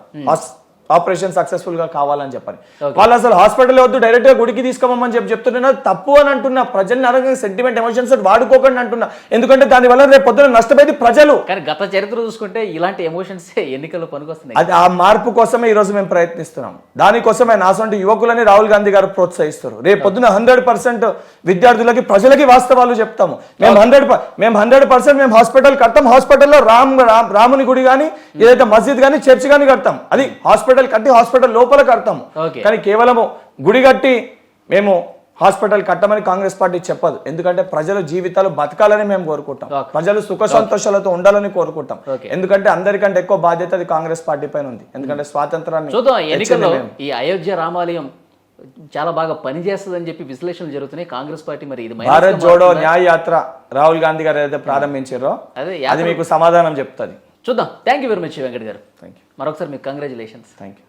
ఆపరేషన్ సక్సెస్ఫుల్ గా కావాలని చెప్పని. వాళ్ళు అసలు హాస్పిటల్ వద్దు, డైరెక్ట్ గా గుడికి తీసుకోమని చెప్తున్నా. తప్పు అని అంటున్నా. ప్రజల్ని అరగ సెంటిమెంట్, ఎమోషన్స్ వాడుకోకండి అంటున్నా. ఎందుకంటే దాని వల్ల రేపు పొద్దున నష్టపోయేది ప్రజలు. కానీ గత చరిత్ర చూసుకుంటే ఇలాంటి ఎమోషన్స్ ఎన్నికల్లో పనికొస్తున్నాయి. అది ఆ మార్పు కోసమే ఈ రోజు మేము ప్రయత్నిస్తున్నాం. దానికోసమే నాసంటి యువకులని రాహుల్ గాంధీ గారు ప్రోత్సహిస్తారు. రేపు పొద్దున 100% విద్యార్థులకి, ప్రజలకి వాస్తవాలు చెప్తాము. మేము 100% మేము హాస్పిటల్ కడతాం. హాస్పిటల్లో రాముని గుడి కానీ, ఏదైతే మస్జిద్ కానీ, చర్చ్ కానీ కడతాం. అది హాస్పిటల్ కట్టి హాస్పిటల్ లోపల కడతాము. కానీ కేవలము గుడి కట్టి మేము హాస్పిటల్ కట్టమని కాంగ్రెస్ పార్టీ చెప్పదు. ఎందుకంటే ప్రజల జీవితాలు బతకాలని మేము కోరుకుంటాం, ప్రజలు సుఖ సంతోషాలతో ఉండాలని కోరుకుంటాం. ఎందుకంటే అందరికంటే ఎక్కువ బాధ్యత అది కాంగ్రెస్ పార్టీ పైన ఉంది. ఎందుకంటే స్వాతంత్రాన్ని ఎన్నికల్లో ఈ అయోధ్య రామాలయం చాలా బాగా పనిచేస్తుందని చెప్పి విశ్లేషణలు జరుగుతున్నాయి. కాంగ్రెస్ పార్టీ మరి ఇది భారత్ జోడో న్యాయ యాత్ర రాహుల్ గాంధీ గారు ఏదైతే ప్రారంభించారో అది మీకు సమాధానం చెప్తుంది. చూద్దాం. Thank you very much Venkat గారు. థ్యాంక్ యూ మరొకసారి మీకు కంగ్రాచులేషన్స్. Thank you.